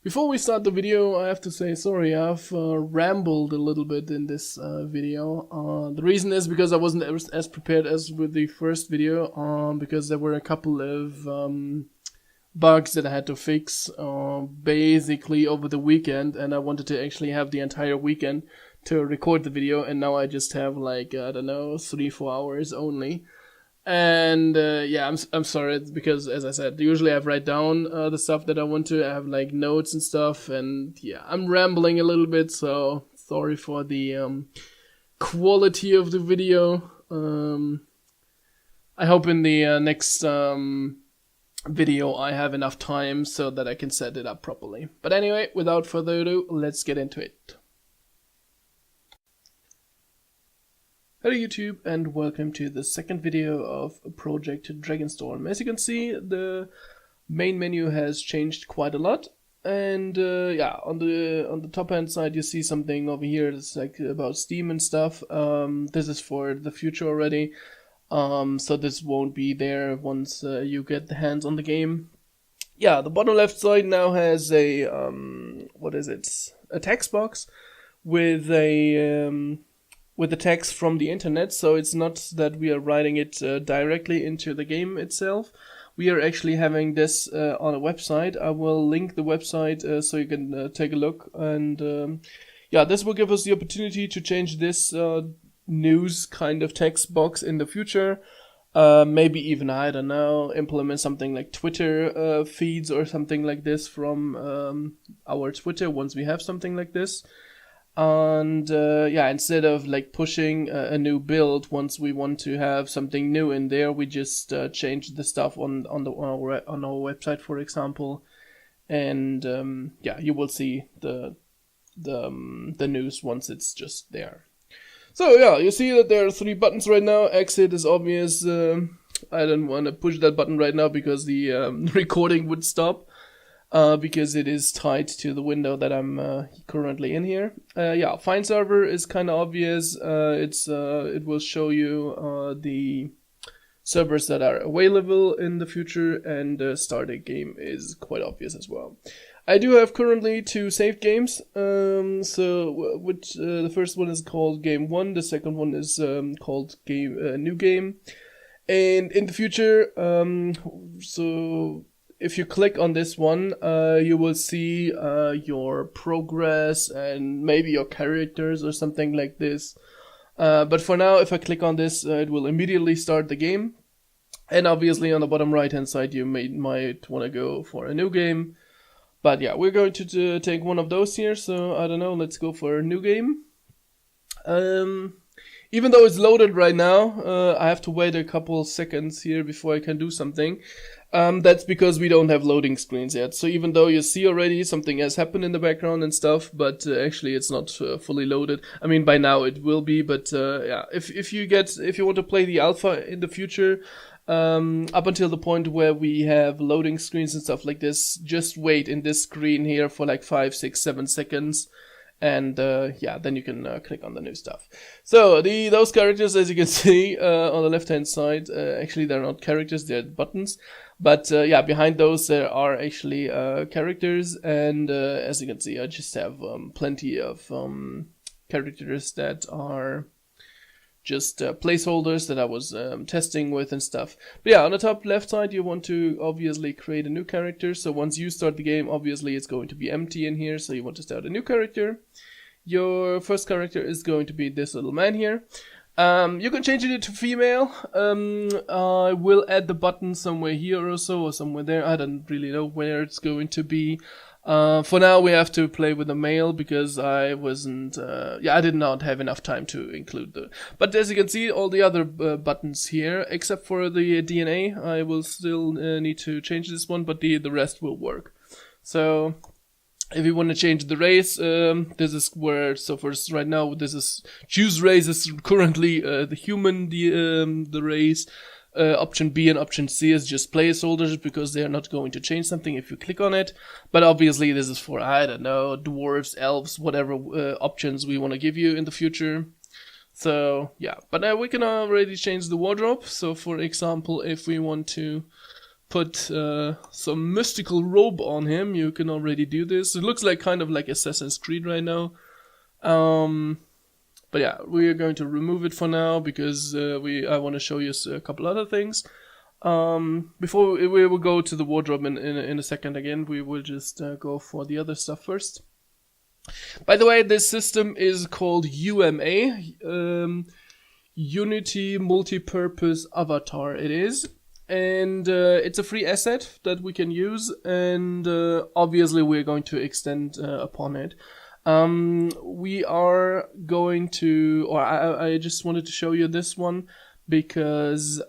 Before we start the video, I have to say sorry, I've rambled a little bit in this video. The reason is because I wasn't as prepared as with the first video, because there were a couple of bugs that I had to fix basically over the weekend, and I wanted to actually have the entire weekend to record the video, and now I just have like, I don't know, 3-4 hours only. And yeah, I'm sorry, it's because, as I said, usually I write down the stuff that I want to. I have like notes and stuff, and yeah, I'm rambling a little bit, so sorry for the quality of the video. I hope in the next video I have enough time so that I can set it up properly. But anyway, without further ado, let's get into it. Hello YouTube, and welcome to the second video of Project Dragonstorm. As you can see, the main menu has changed quite a lot, and yeah, on the top hand side you see something over here that's like about Steam and stuff. This is for the future already, so this won't be there once you get the hands on the game. Yeah, the bottom left side now has a what is it? A text box with a with the text from the internet, so it's not that we are writing it directly into the game itself. We are actually having this on a website. I will link the website so you can take a look, and yeah, this will give us the opportunity to change this news kind of text box in the future. Maybe even, I don't know, implement something like Twitter feeds or something like this from our Twitter once we have something like this. And yeah, instead of like pushing a new build, once we want to have something new in there, we just change the stuff on our website, for example, and yeah, you will see the news once it's just there. So yeah, you see that there are 3 buttons right now. Exit is obvious. I don't want to push that button right now because the recording would stop. Because it is tied to the window that I'm currently in here. Yeah, find server is kind of obvious. It will show you the servers that are available in the future, and start a game is quite obvious as well. I do have currently 2 saved games. The first one is called Game 1. The second one is called New Game. And in the future, so if you click on this one, you will see your progress and maybe your characters or something like this. But for now, if I click on this, it will immediately start the game. And obviously on the bottom right hand side, you might want to go for a new game. But yeah, we're going to take one of those here, so I don't know, let's go for a new game. Even though it's loaded right now, I have to wait a couple seconds here before I can do something. That's because we don't have loading screens yet. So even though you see already something has happened in the background and stuff, but actually it's not fully loaded. I mean, by now it will be, but yeah, if you want to play the alpha in the future, up until the point where we have loading screens and stuff like this, just wait in this screen here for like 5, 6, 7 seconds. And yeah, then you can click on the new stuff. So those characters, as you can see on the left hand side, actually they're not characters, they're buttons. But yeah, behind those there are actually characters, and as you can see, I just have plenty of characters that are just placeholders that I was testing with and stuff. But yeah, on the top left side, you want to obviously create a new character. So once you start the game, obviously it's going to be empty in here. So you want to start a new character. Your first character is going to be this little man here. You can change it to female. I will add the button somewhere here or so, or somewhere there. I don't really know where it's going to be. For now, we have to play with a male because I wasn't, yeah, I did not have enough time to include but as you can see, all the other buttons here, except for the DNA, I will still need to change this one, but the rest will work. So if you want to change the race, this is where, so first right now, this is choose race is currently the human, the race. Option B and option C is just placeholders because they are not going to change something if you click on it. But obviously this is for, I don't know, dwarves, elves, whatever options we want to give you in the future. So yeah, but we can already change the wardrobe. So for example, if we want to put some mystical robe on him, you can already do this. It looks like kind of like Assassin's Creed right now. But yeah, we are going to remove it for now because I want to show you a couple other things. Before we will go to the wardrobe in a second again, we will just go for the other stuff first. By the way, this system is called UMA, Unity Multipurpose Avatar it is. And it's a free asset that we can use, and obviously we're going to extend upon it. We are going to, or I just wanted to show you this one because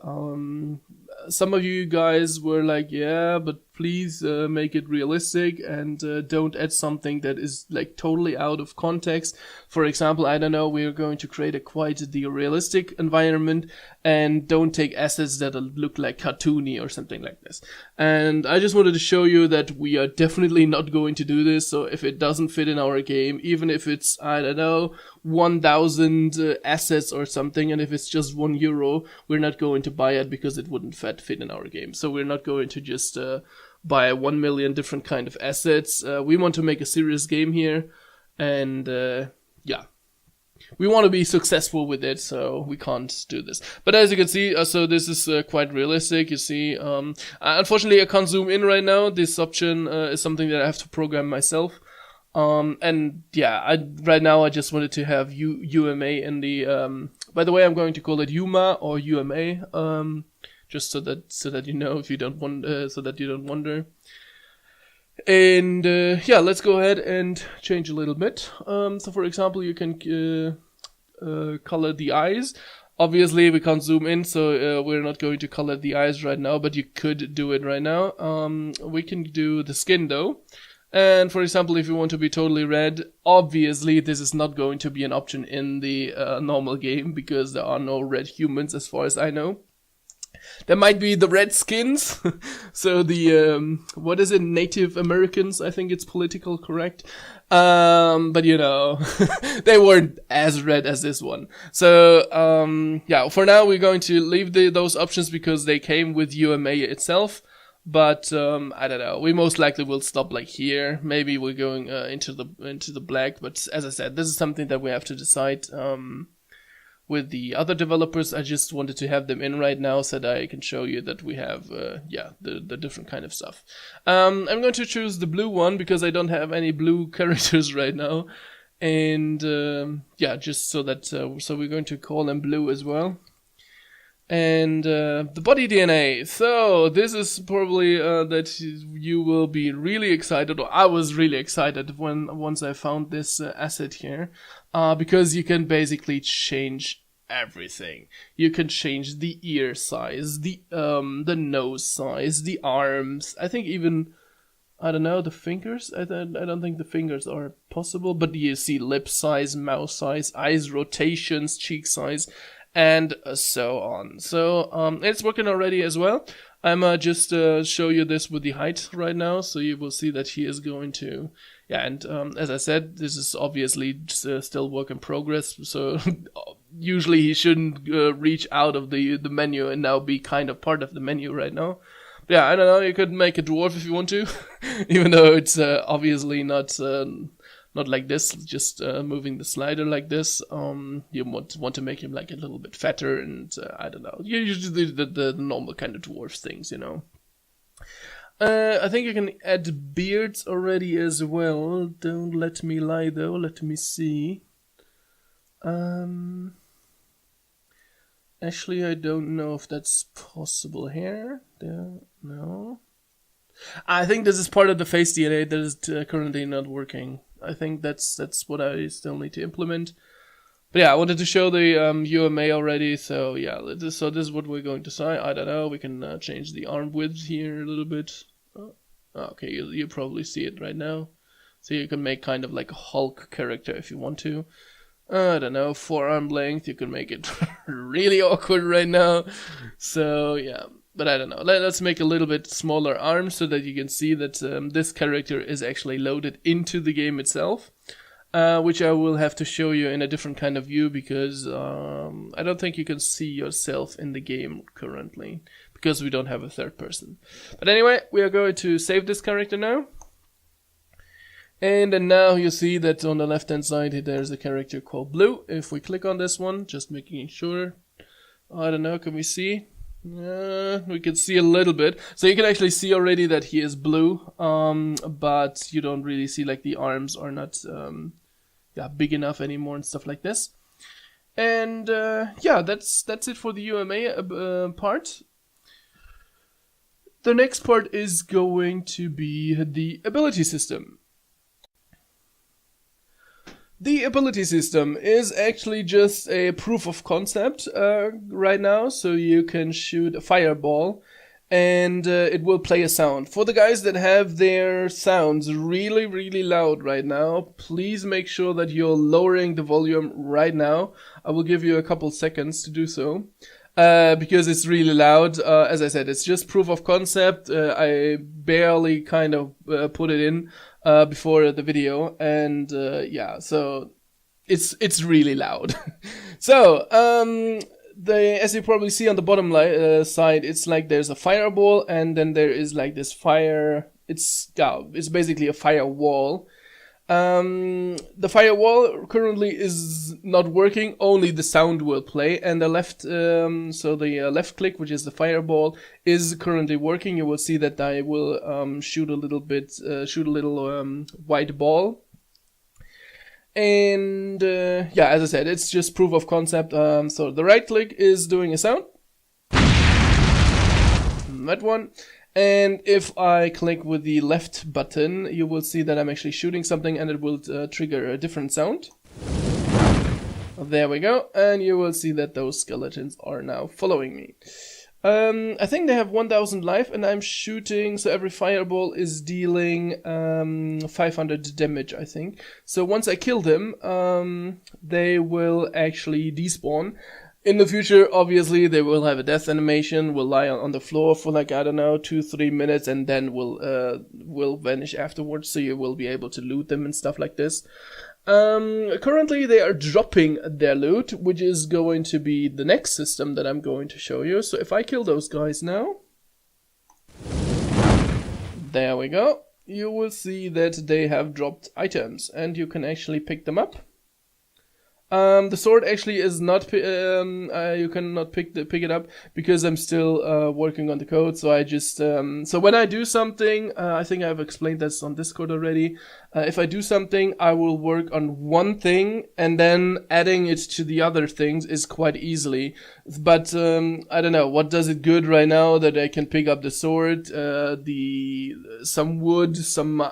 some of you guys were like, yeah, but please make it realistic and don't add something that is like totally out of context. For example, I don't know, we're going to create a quite the realistic environment and don't take assets that look like cartoony or something like this. And I just wanted to show you that we are definitely not going to do this. So if it doesn't fit in our game, even if it's, I don't know, 1,000 assets or something, and if it's just €1, we're not going to buy it because it wouldn't fit in our game. So we're not going to just buy 1 million different kind of assets. We want to make a serious game here, and yeah, we want to be successful with it, so we can't do this. But as you can see, so this is quite realistic. You see, unfortunately I can't zoom in right now. This option is something that I have to program myself. And yeah, right now I just wanted to have UMA in the, by the way, I'm going to call it UMA or UMA, just so that you know, if you don't want, so that you don't wonder. And yeah, let's go ahead and change a little bit. So for example, you can color the eyes. Obviously we can't zoom in, so we're not going to color the eyes right now, but you could do it right now. We can do the skin though. And for example, if you want to be totally red, obviously this is not going to be an option in the normal game because there are no red humans as far as I know. There might be the Redskins, so the, what is it, Native Americans, I think it's political correct. But you know, they weren't as red as this one. So, yeah, for now we're going to leave those options because they came with UMA itself. But, I don't know, we most likely will stop like here. Maybe we're going, into the black, but as I said, this is something that we have to decide, with the other developers. I just wanted to have them in right now so that I can show you that we have, yeah, the different kind of stuff. I'm going to choose the blue one because I don't have any blue characters right now. And, yeah, just so that, so we're going to call them blue as well. And, the body DNA. So, this is probably, that you will be really excited, or I was really excited once I found this asset here. Because you can basically change everything. You can change the ear size, the nose size, the arms. I think even, I don't know, the fingers. I don't think the fingers are possible, but you see lip size, mouth size, eyes rotations, cheek size, and so on. So it's working already as well. I'm just show you this with the height right now, so you will see that he is going to. Yeah, and as I said, this is obviously still work in progress, so usually he shouldn't reach out of the menu and now be kind of part of the menu right now. But yeah, I don't know, you could make a dwarf if you want to, even though it's obviously not like this, just moving the slider like this. You want to make him like a little bit fatter, and I don't know, you usually do the normal kind of dwarf things, you know. I think you can add beards already as well. Don't let me lie though, let me see. Actually, I don't know if that's possible here. No. I think this is part of the face DNA that is currently not working. I think that's what I still need to implement. But yeah, I wanted to show the UMA already, so yeah, this is what we're going to say. I don't know, we can change the arm width here a little bit. Oh, okay, you probably see it right now. So you can make kind of like a Hulk character if you want to. I don't know, forearm length, you can make it really awkward right now. So yeah, but I don't know. Let's make a little bit smaller arms so that you can see that this character is actually loaded into the game itself. Which I will have to show you in a different kind of view because I don't think you can see yourself in the game currently. because we don't have a third person. But anyway, we are going to save this character now. And then now you see that on the left hand side there's a character called Blue. If we click on this one, just making sure, I don't know, can we see? We can see a little bit. So you can actually see already that he is blue, but you don't really see, like, the arms are not big enough anymore and stuff like this. And yeah, that's it for the UMA part. The next part is going to be the ability system. The ability system is actually just a proof of concept right now, so you can shoot a fireball and it will play a sound. For the guys that have their sounds really, really loud right now, please make sure that you're lowering the volume right now. I will give you a couple seconds to do so. Because it's really loud. As I said, it's just proof of concept. I barely kind of put it in before the video, and yeah, so it's really loud. So as you probably see on the bottom side, it's like there's a fireball, and then there is like this fire. It's basically a firewall. The firewall currently is not working, only the sound will play, and the left, so the left click, which is the fireball, is currently working. You will see that I will shoot a little white ball. And yeah, as I said, it's just proof of concept. So the right click is doing a sound. That one. And if I click with the left button, you will see that I'm actually shooting something, and it will trigger a different sound. There we go. And you will see that those skeletons are now following me. I think they have 1000 life, and I'm shooting, so every fireball is dealing 500 damage, I think. So once I kill them, they will actually despawn. In the future, obviously, they will have a death animation, will lie on the floor for, like, I don't know, 2-3 minutes, and then will vanish afterwards, so you will be able to loot them and stuff like this. Currently, they are dropping their loot, which is going to be the next system that I'm going to show you. So if I kill those guys now, there we go, you will see that they have dropped items, and you can actually pick them up. The sword actually is not, you cannot pick it up because I'm still working on the code. So I just, so when I do something, I think I've explained this on Discord already. If I do something, I will work on one thing, and then adding it to the other things is quite easily. But I don't know, what does it good right now that I can pick up the sword, some wood, some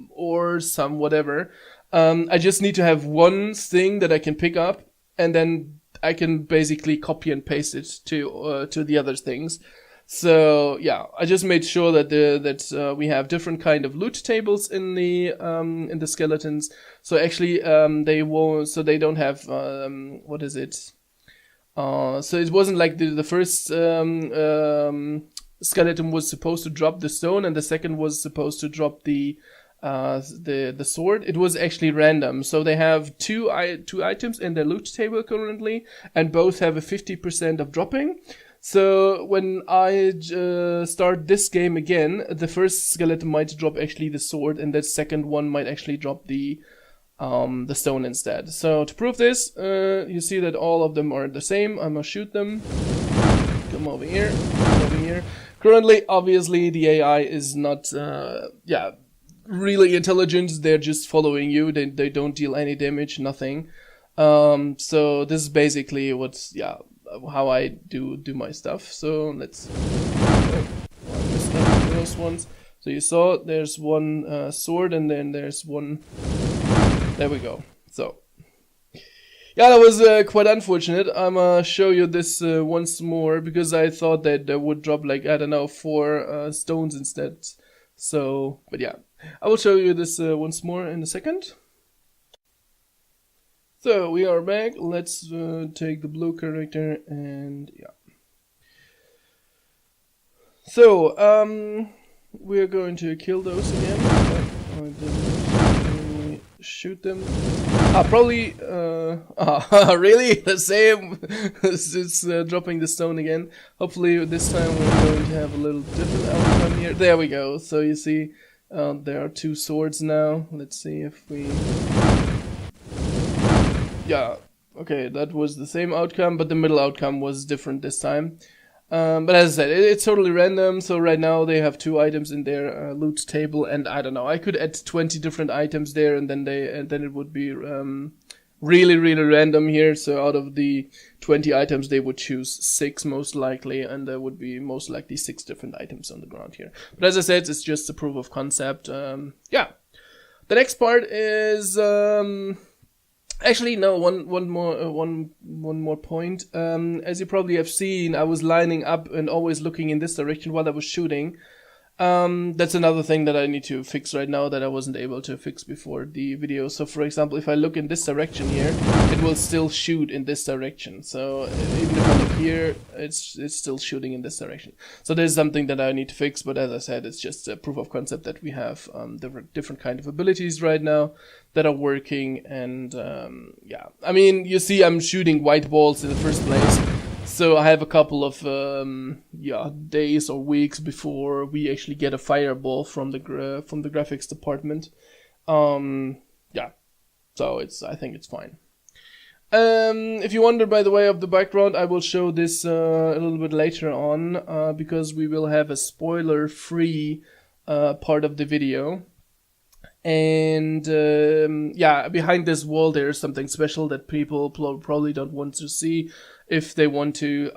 ore, some whatever. I just need to have one thing that I can pick up, and then I can basically copy and paste it to the other things. So yeah, I just made sure that we have different kind of loot tables in the skeletons. So actually, they don't have what is it? So it wasn't like the first skeleton was supposed to drop the stone, and the second was supposed to drop the sword. It was actually random. So they have two items in their loot table currently, and both have a 50% of dropping. So when I start this game again, the first skeleton might drop actually the sword, and the second one might actually drop the stone instead. So to prove this, you see that all of them are the same. I'm gonna shoot them. Come over here. Come over here. Currently, obviously, the AI is not, really intelligent. They're just following you. They don't deal any damage, nothing. So this is basically how I do my stuff. So let's those ones. So you saw there's one sword, and then there's one. There we go. So yeah, that was quite unfortunate. I'm gonna show you this once more because I thought that they would drop, like, I don't know, 4 stones instead. So, but yeah, I will show you this once more in a second. So we are back. Let's take the blue character, and yeah. So we're going to kill those again. actually shoot them. Probably, really? The same? It's dropping the stone again. Hopefully this time we're going to have a little different outcome here. There we go. So you see, there are 2 swords now. Let's see if we... Yeah, okay, that was the same outcome, but the middle outcome was different this time. But as I said, it's totally random, so right now they have 2 items in their loot table, and I don't know, I could add 20 different items there, and then it would be really, really random here. So out of the 20 items, they would choose 6 most likely, and there would be most likely 6 different items on the ground here. But as I said, it's just a proof of concept. Yeah. The next part is... Actually, no. One more point. As you probably have seen, I was lining up and always looking in this direction while I was shooting. That's another thing that I need to fix right now that I wasn't able to fix before the video. So, for example, if I look in this direction here, it will still shoot in this direction. So even if I look here, it's still shooting in this direction. So there's something that I need to fix. But as I said, it's just a proof of concept that we have different kind of abilities right now that are working. And yeah, I mean, you see, I'm shooting white balls in the first place. So I have a couple of days or weeks before we actually get a fireball from the graphics department. Yeah, so I think it's fine. If you wonder, by the way, of the background, I will show this a little bit later on because we will have a spoiler-free part of the video. And yeah, behind this wall there's something special that people probably don't want to see if they want to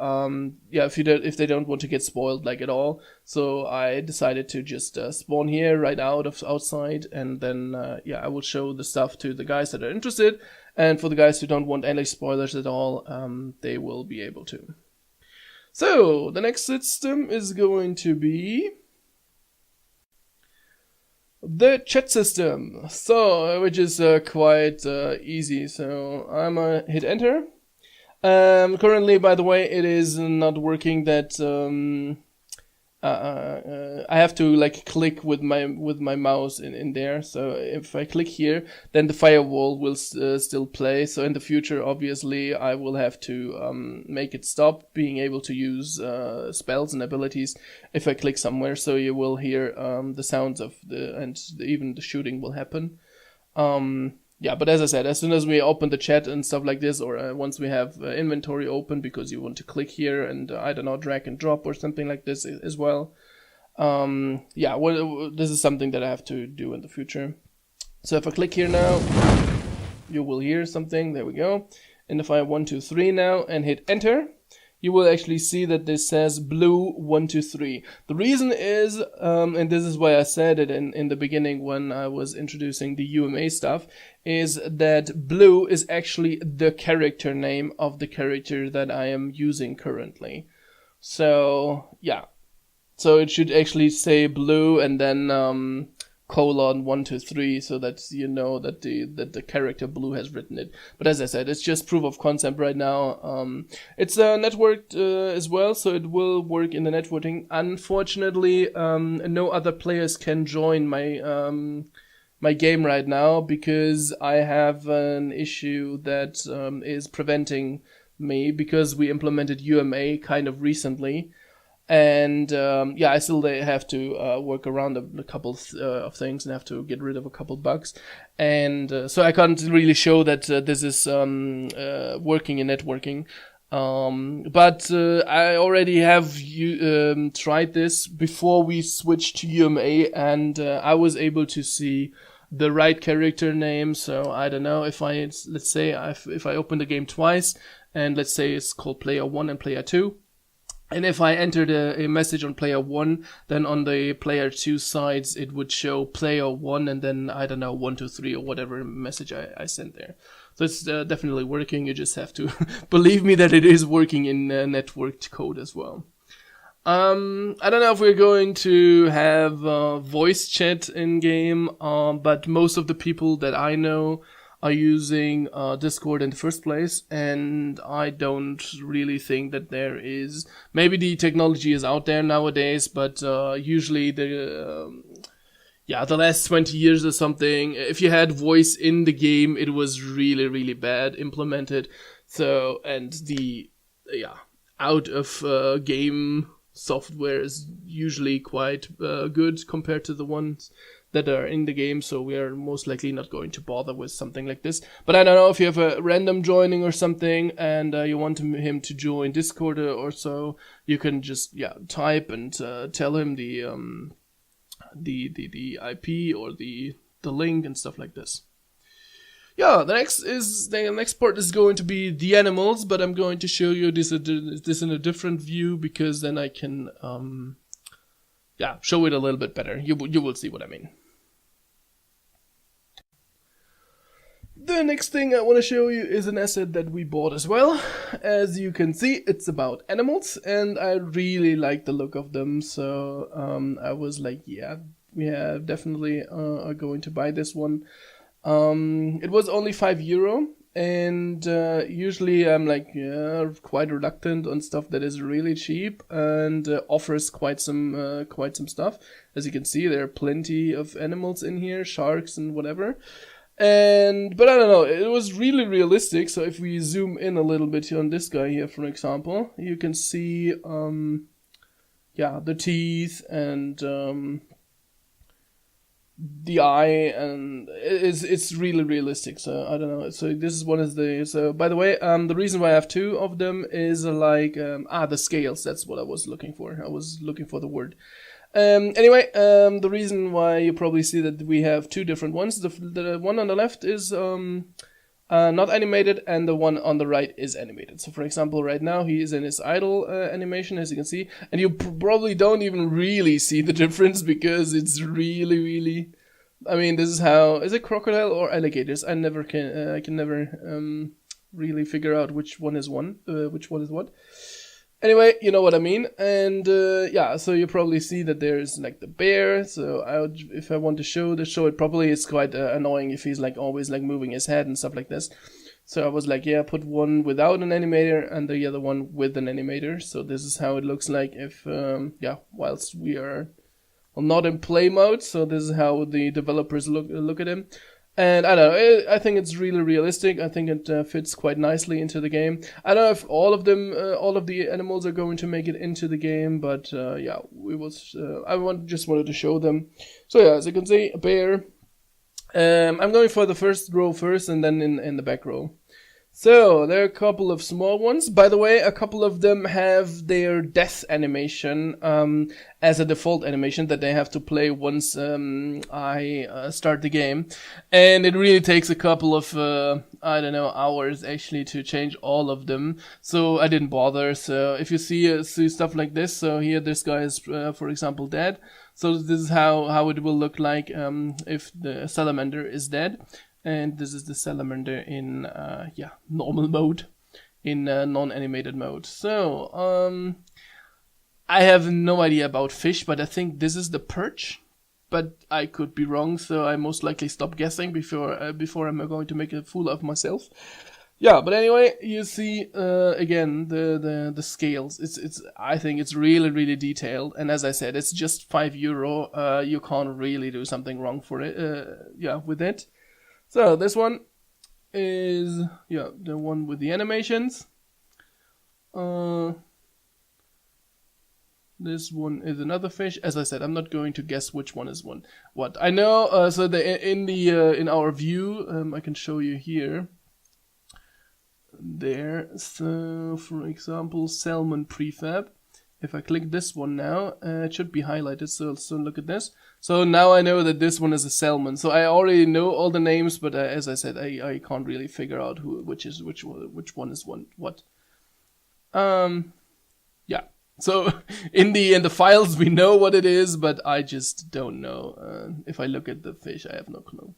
if they don't want to get spoiled like at all. So I decided to just spawn here right outside, and then yeah, I will show the stuff to the guys that are interested, and for the guys who don't want any spoilers at all, they will be able to. So the next system is going to be the chat system, so which is quite easy. So I'm gonna hit enter. Currently, by the way, it is not working. That I have to like click with my mouse in there. So if I click here, then the firewall will still play. So in the future, obviously, I will have to make it stop being able to use spells and abilities if I click somewhere. So you will hear the sounds of even the shooting will happen. Yeah, but as I said, as soon as we open the chat and stuff like this, or once we have inventory open, because you want to click here and I don't know, drag and drop or something like this as well. Yeah, well, this is something that I have to do in the future. So if I click here now, you will hear something. There we go. And if I 1, 2, 3 now and hit enter, you will actually see that this says blue 1, 2, 3. The reason is, and this is why I said it in the beginning when I was introducing the UMA stuff, is that blue is actually the character name of the character that I am using currently. So, yeah. So it should actually say blue and then colon 1, 2, 3, so that you know that the character blue has written it. But as I said, it's just proof of concept right now. It's networked as well, so it will work in the networking. Unfortunately, no other players can join my my game right now because I have an issue that is preventing me, because we implemented UMA kind of recently. And yeah, I still have to work around a couple of things and have to get rid of a couple bugs. And so I can't really show that this is working in networking. But I already have tried this before we switched to UMA, and I was able to see the right character name. So I don't know, if let's say if I open the game twice, and let's say it's called player 1 and player 2. And if I entered a message on player 1, then on the player 2 sides, it would show player 1 and then, I don't know, 1, 2, 3 or whatever message I sent there. So it's definitely working. You just have to believe me that it is working in networked code as well. I don't know if we're going to have voice chat in game, but most of the people that I know are using Discord in the first place, and I don't really think that there is. Maybe the technology is out there nowadays, but usually yeah, the last 20 years or something. If you had voice in the game, it was really, really bad implemented. So, and the, out of game software is usually quite good compared to the ones that are in the game, so we are most likely not going to bother with something like this. But I don't know if you have a random joining or something and you want him to join Discord or so, you can just type and tell him the IP or the link and stuff like this. Yeah, the next part is going to be the animals, but I'm going to show you this in a different view because then I can show it a little bit better. You will see what I mean. The next thing I want to show you is an asset that we bought as well. As you can see, it's about animals, and I really like the look of them. So I was like, yeah, we are definitely are going to buy this one. It was only €5, and usually I'm like quite reluctant on stuff that is really cheap and offers quite some stuff. As you can see, there are plenty of animals in here, sharks and whatever. But I don't know, it was really realistic. So if we zoom in a little bit on this guy here, for example, you can see the teeth and the eye, and it's really realistic. So I don't know. So this is one of the. So by the way, the reason why I have two of them is like the scales. That's what I was looking for. I was looking for the word. Anyway, the reason why you probably see that we have two different ones. The one on the left is not animated, and the one on the right is animated. So for example, right now he is in his idle animation, as you can see, and you probably don't even really see the difference because it's really, really. I mean, this is how is it crocodile or alligators? I can never really figure out which one is which one is what. Anyway, you know what I mean, and so you probably see that there's like the bear. So if I want to show it properly, it's quite annoying if he's like always like moving his head and stuff like this. So I was like, put one without an animator and the other one with an animator. So this is how it looks like if whilst we are not in play mode. So this is how the developers look at him. And I don't know, I think it's really realistic. I think it fits quite nicely into the game. I don't know if all of the animals are going to make it into the game, but we will. Just wanted to show them. So as you can see, a bear. I'm going for the first row first, and then in the back row. So there are a couple of small ones. By the way, a couple of them have their death animation as a default animation that they have to play once I start the game, and it really takes a couple of hours actually to change all of them. So I didn't bother. So if you see stuff like this, so here this guy is for example dead. So this is how it will look like if the salamander is dead. And this is the salamander in normal mode, in non-animated mode. So I have no idea about fish, but I think this is the perch. But I could be wrong, so I most likely stop guessing before I'm going to make a fool of myself. Yeah, but anyway, you see again the scales. I think it's really, really detailed, and as I said, it's just €5. You can't really do something wrong for it. With it. So this one is the one with the animations. This one is another fish. As I said, I'm not going to guess which one is what. I know. So in our view, I can show you here. There. So for example, salmon prefab. If I click this one now, it should be highlighted. So look at this. So now I know that this one is a salmon. So I already know all the names, but as I said, I can't really figure out which one is what. So in the files we know what it is, but I just don't know. If I look at the fish, I have no clue.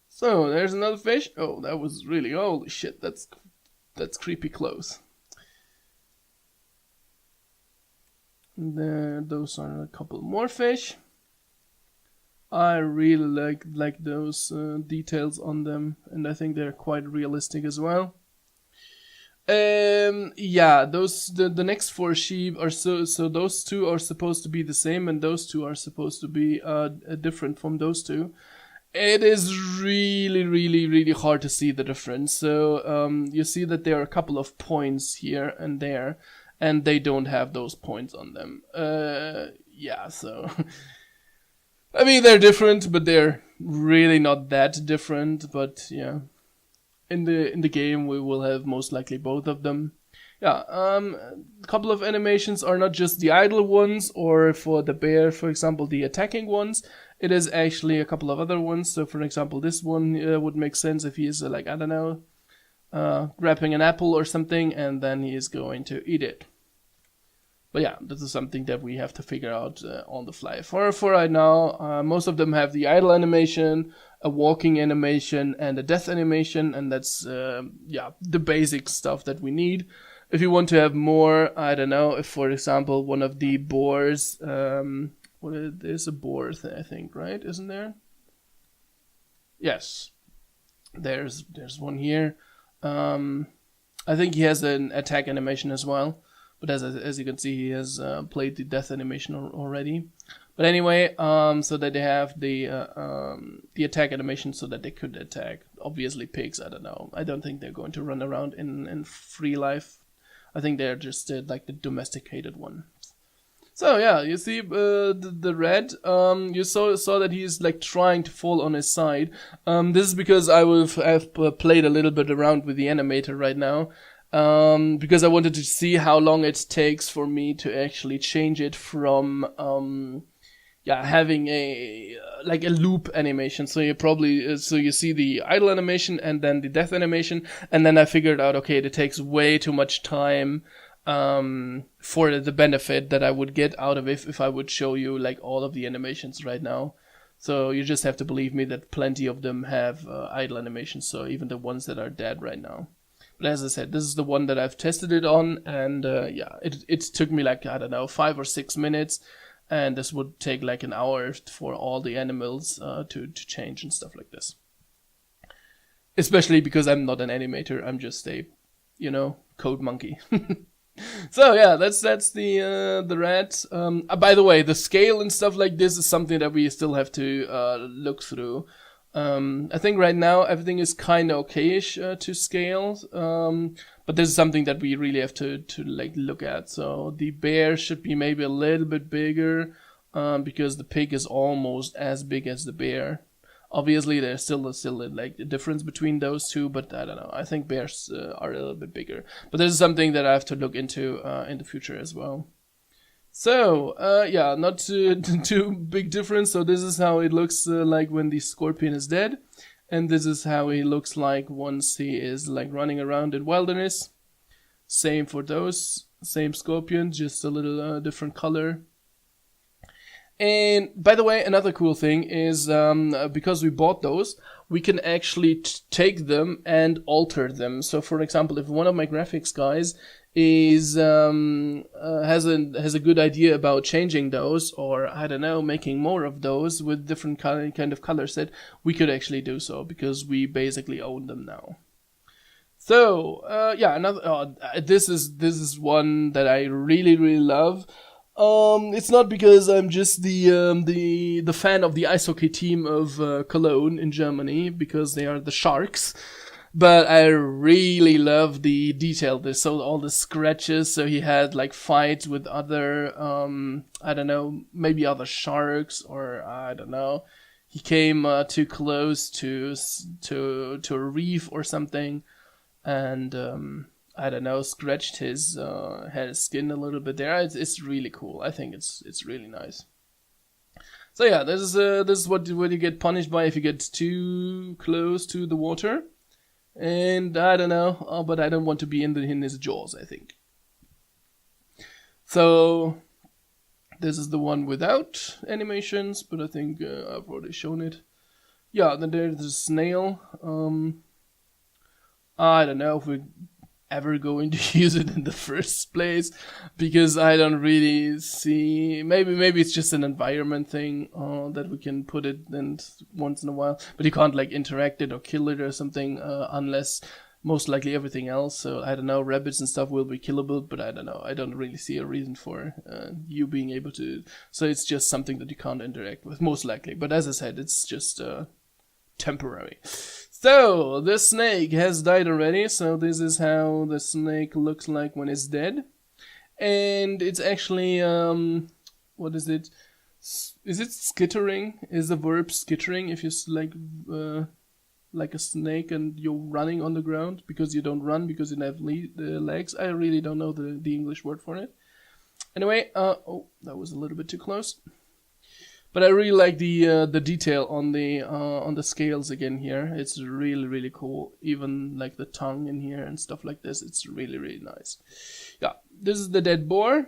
So there's another fish. Oh, that was really holy shit. That's creepy close. Those are a couple more fish. I really like those details on them, and I think they're quite realistic as well. Yeah, the next 4 sheep are so those 2 are supposed to be the same, and those 2 are supposed to be different from those 2. It is really, really, really hard to see the difference. So you see that there are a couple of points here and there, and they don't have those points on them. Yeah, so I mean, they're different, but they're really not that different. But yeah, in the game we will have most likely both of them. Yeah, a couple of animations are not just the idle ones, or for the bear, for example, the attacking ones. It is actually a couple of other ones. So, for example, this one would make sense if he is like, I don't know, grabbing an apple or something, and then he is going to eat it. But yeah, this is something that we have to figure out on the fly. For right now, most of them have the idle animation, a walking animation, and a death animation, and that's yeah, the basic stuff that we need. If you want to have more, I don't know, if for example one of the boars, there's a boar, I think, right? Isn't there? Yes, there's one here. I think he has an attack animation as well. But as you can see, he has played the death animation already. But anyway, so that they have the attack animation so that they could attack. Obviously, pigs. I don't know. I don't think they're going to run around in free life. I think they're just like the domesticated one. So yeah, you see the red. You saw that he's like trying to fall on his side. This is because I've played a little bit around with the animator right now. Because I wanted to see how long it takes for me to actually change it from having a like a loop animation. So you probably so you see the idle animation and then the death animation, and then I figured out, okay, it takes way too much time for the benefit that I would get out of it if I would show you like all of the animations right now. So you just have to believe me that plenty of them have idle animations, so even the ones that are dead right now. But as I said, this is the one that I've tested it on, and yeah, it took me like, I don't know, 5 or 6 minutes, and this would take like an hour for all the animals to change and stuff like this. Especially because I'm not an animator, I'm just a, code monkey. So yeah, that's the rat. By the way, the scale and stuff like this is something that we still have to look through. I think right now everything is kind of okayish to scale, but this is something that we really have to like look at. So the bear should be maybe a little bit bigger, because the pig is almost as big as the bear. Obviously, there's still like a difference between those two, but I don't know. I think bears are a little bit bigger. But this is something that I have to look into in the future as well. So, yeah, not too big difference. So this is how it looks like when the scorpion is dead. And this is how he looks like once he is like running around in wilderness. Same for those. Same scorpion, just a little different color. And by the way, another cool thing is because we bought those, we can actually take them and alter them. So for example, if one of my graphics guys is has a good idea about changing those, or I don't know, making more of those with different kind of color set, we could actually do so because we basically own them now. So yeah, another this is one that I really love. It's not because I'm just the fan of the ice hockey team of Cologne in Germany, because they are the Sharks. But I really love the detail. So all the scratches. So he had like fights with other, I don't know, maybe other sharks, or I don't know. He came too close to a reef or something, and I don't know, scratched his skin a little bit there. It's really cool. I think it's really nice. So yeah, this is what you get punished by if you get too close to the water. And I don't know, but I don't want to be in his jaws, I think. So this is the one without animations, but I think I've already shown it. Yeah, then there's the snail. I don't know if we're ever going to use it in the first place, because I don't really see. Maybe it's just an environment thing that we can put it in once in a while, but you can't like interact it or kill it or something unless most likely everything else. So I don't know, rabbits and stuff will be killable, but I don't know. I don't really see a reason for you being able to. So it's just something that you can't interact with, most likely. But as I said, it's just temporary. So the snake has died already. So this is how the snake looks like when it's dead, and it's actually what is it? Is it skittering? Is the verb skittering if you like a snake and you're running on the ground because you don't run because you don't have legs? I really don't know the English word for it. Anyway, oh, that was a little bit too close. But I really like the detail on the scales again here. It's really cool. Even like the tongue in here and stuff like this. It's really nice. Yeah, this is the dead boar.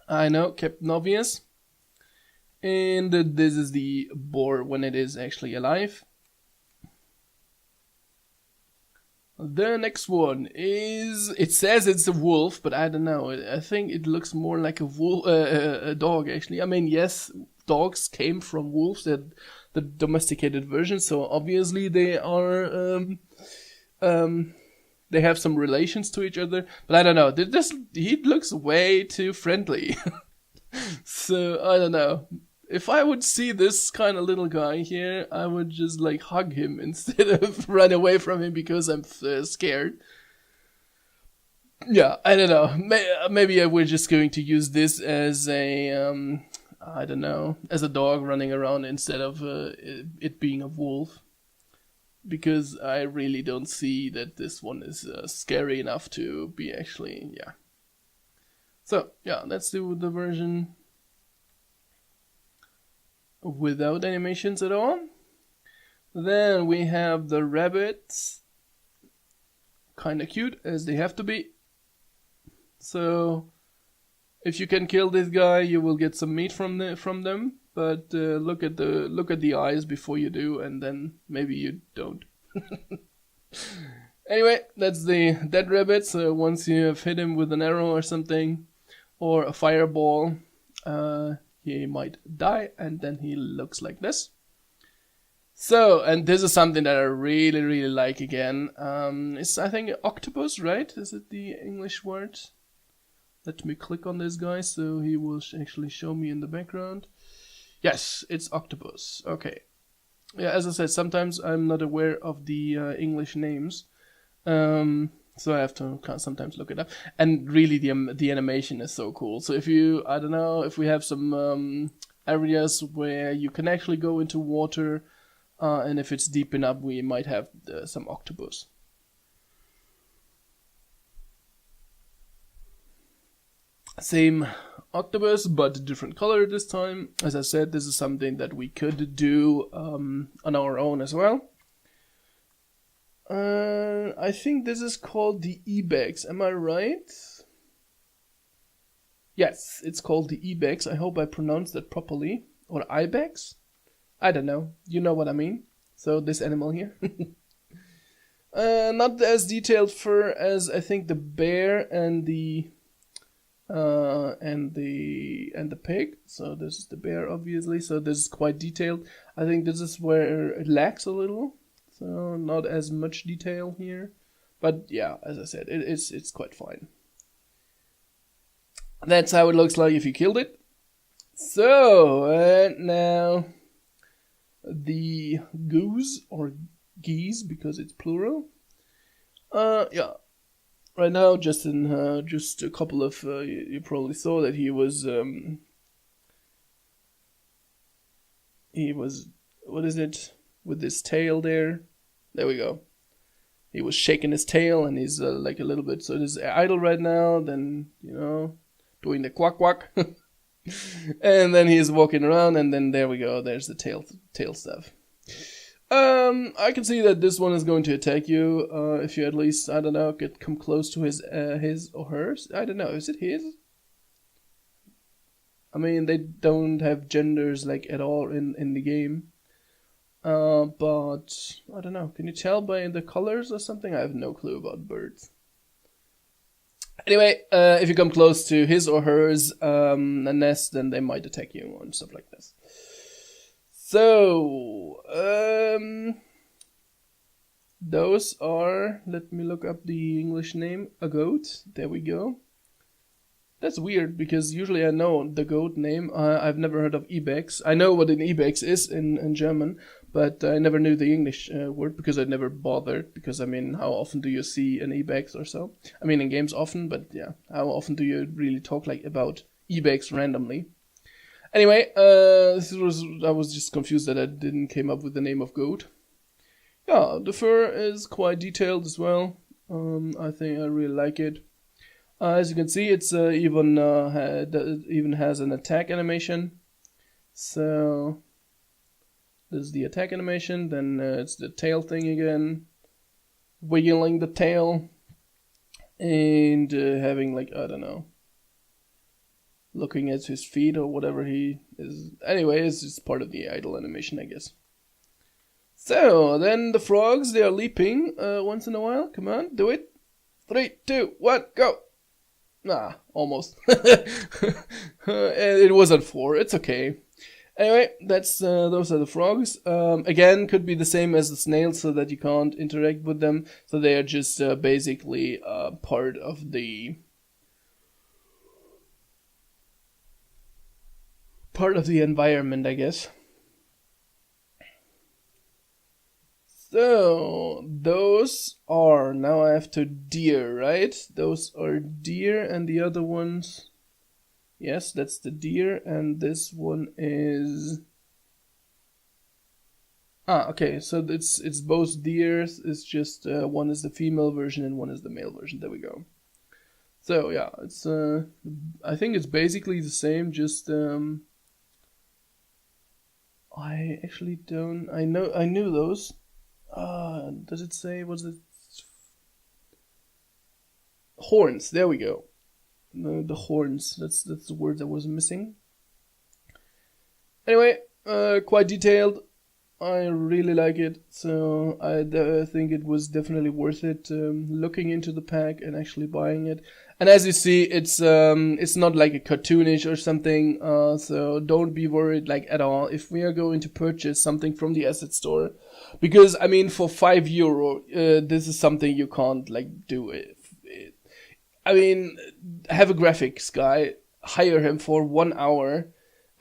I know, Captain Obvious. And this is the boar when it is actually alive. The next one is, it says it's a wolf, but I don't know. I think it looks more like a dog actually. I mean, yes, dogs came from wolves, they're the domesticated version, so obviously they are they have some relations to each other, but I don't know. He looks way too friendly. So I don't know. If I would see this kind of little guy here, I would just like hug him instead of run away from him because I'm scared. Yeah, I don't know. Maybe we're just going to use this as a, I don't know, as a dog running around instead of it being a wolf. Because I really don't see that this one is scary enough to be actually, yeah. So, yeah, let's do the version without animations at all. Then we have the rabbits, kind of cute as they have to be. So if you can kill this guy, you will get some meat from them. But look at the eyes before you do, and then maybe you don't. Anyway, that's the dead rabbit. So once you have hit him with an arrow or something, or a fireball, he might die, and then he looks like this. So, and this is something that I really like again. It's, I think, octopus, right? Is it the English word? Let me click on this guy so he will actually show me in the background. Yes, it's octopus. Okay. Yeah, as I said, sometimes I'm not aware of the English names. So I have to sometimes look it up. And really, the animation is so cool. So if you, I don't know, if we have some areas where you can actually go into water, and if it's deep enough, we might have some octopus. Same octopus, but a different color this time. As I said, this is something that we could do on our own as well. I think this is called the Ibex, am I right? Yes, it's called the Ibex. I hope I pronounced that properly. Or Ibex? I don't know. You know what I mean. So this animal here. Not as detailed fur as I think the bear and the pig. So this is the bear, obviously. So this is quite detailed. I think this is where it lacks a little. So not as much detail here, but yeah, as I said, it's quite fine. That's how it looks like if you killed it. So now the goose or geese, because it's plural. Yeah, right now just a couple of you probably saw that he was what is it? With his tail there. There we go. He was shaking his tail and he's like a little bit, so he's idle right now, then, you know, doing the quack quack. And then he's walking around, and then there we go, there's the tail stuff. I can see that this one is going to attack you, if you at least, I don't know, come close to his or hers. I don't know, is it his? I mean, they don't have genders like at all in the game. But I don't know. Can you tell by the colors or something? I have no clue about birds. Anyway, if you come close to his or hers nest, then they might attack you and stuff like this. those are, let me look up the English name, a goat. There we go. That's weird because usually I know the goat name. I've never heard of ibex. I know what an ibex is in German, but I never knew the English word because I never bothered. Because I mean, how often do you see an ibex or so? I mean, in games often, but yeah, how often do you really talk like about ibex randomly? Anyway, I was just confused that I didn't came up with the name of goat. Yeah, the fur is quite detailed as well. I think I really like it. As you can see, it's even has an attack animation. So this is the attack animation. Then it's the tail thing again, wiggling the tail, and having like, I don't know, looking at his feet or whatever he is. Anyway, it's just part of the idle animation, I guess. So then the frogs, they are leaping once in a while. Come on, do it. 3, 2, 1, go. Nah, almost. It wasn't 4. It's okay. Anyway, that's those are the frogs. Again, could be the same as the snails, so that you can't interact with them. So they are just basically part of the environment, I guess. So, those are, now I have to deer, right? Those are deer, and the other ones, yes, that's the deer, and this one is, okay, so it's both deers, it's just, one is the female version and one is the male version, there we go. So, yeah, it's, I think it's basically the same, just, I actually don't, I knew those. Does it say, was it horns? There we go. The horns. That's the word that was missing. Anyway, quite detailed. I really like it. So I think it was definitely worth it looking into the pack and actually buying it. And as you see, it's not like a cartoonish or something. So don't be worried like at all if we are going to purchase something from the asset store. Because, I mean, for €5, this is something you can't, like, do it. I mean, have a graphics guy, hire him for 1 hour,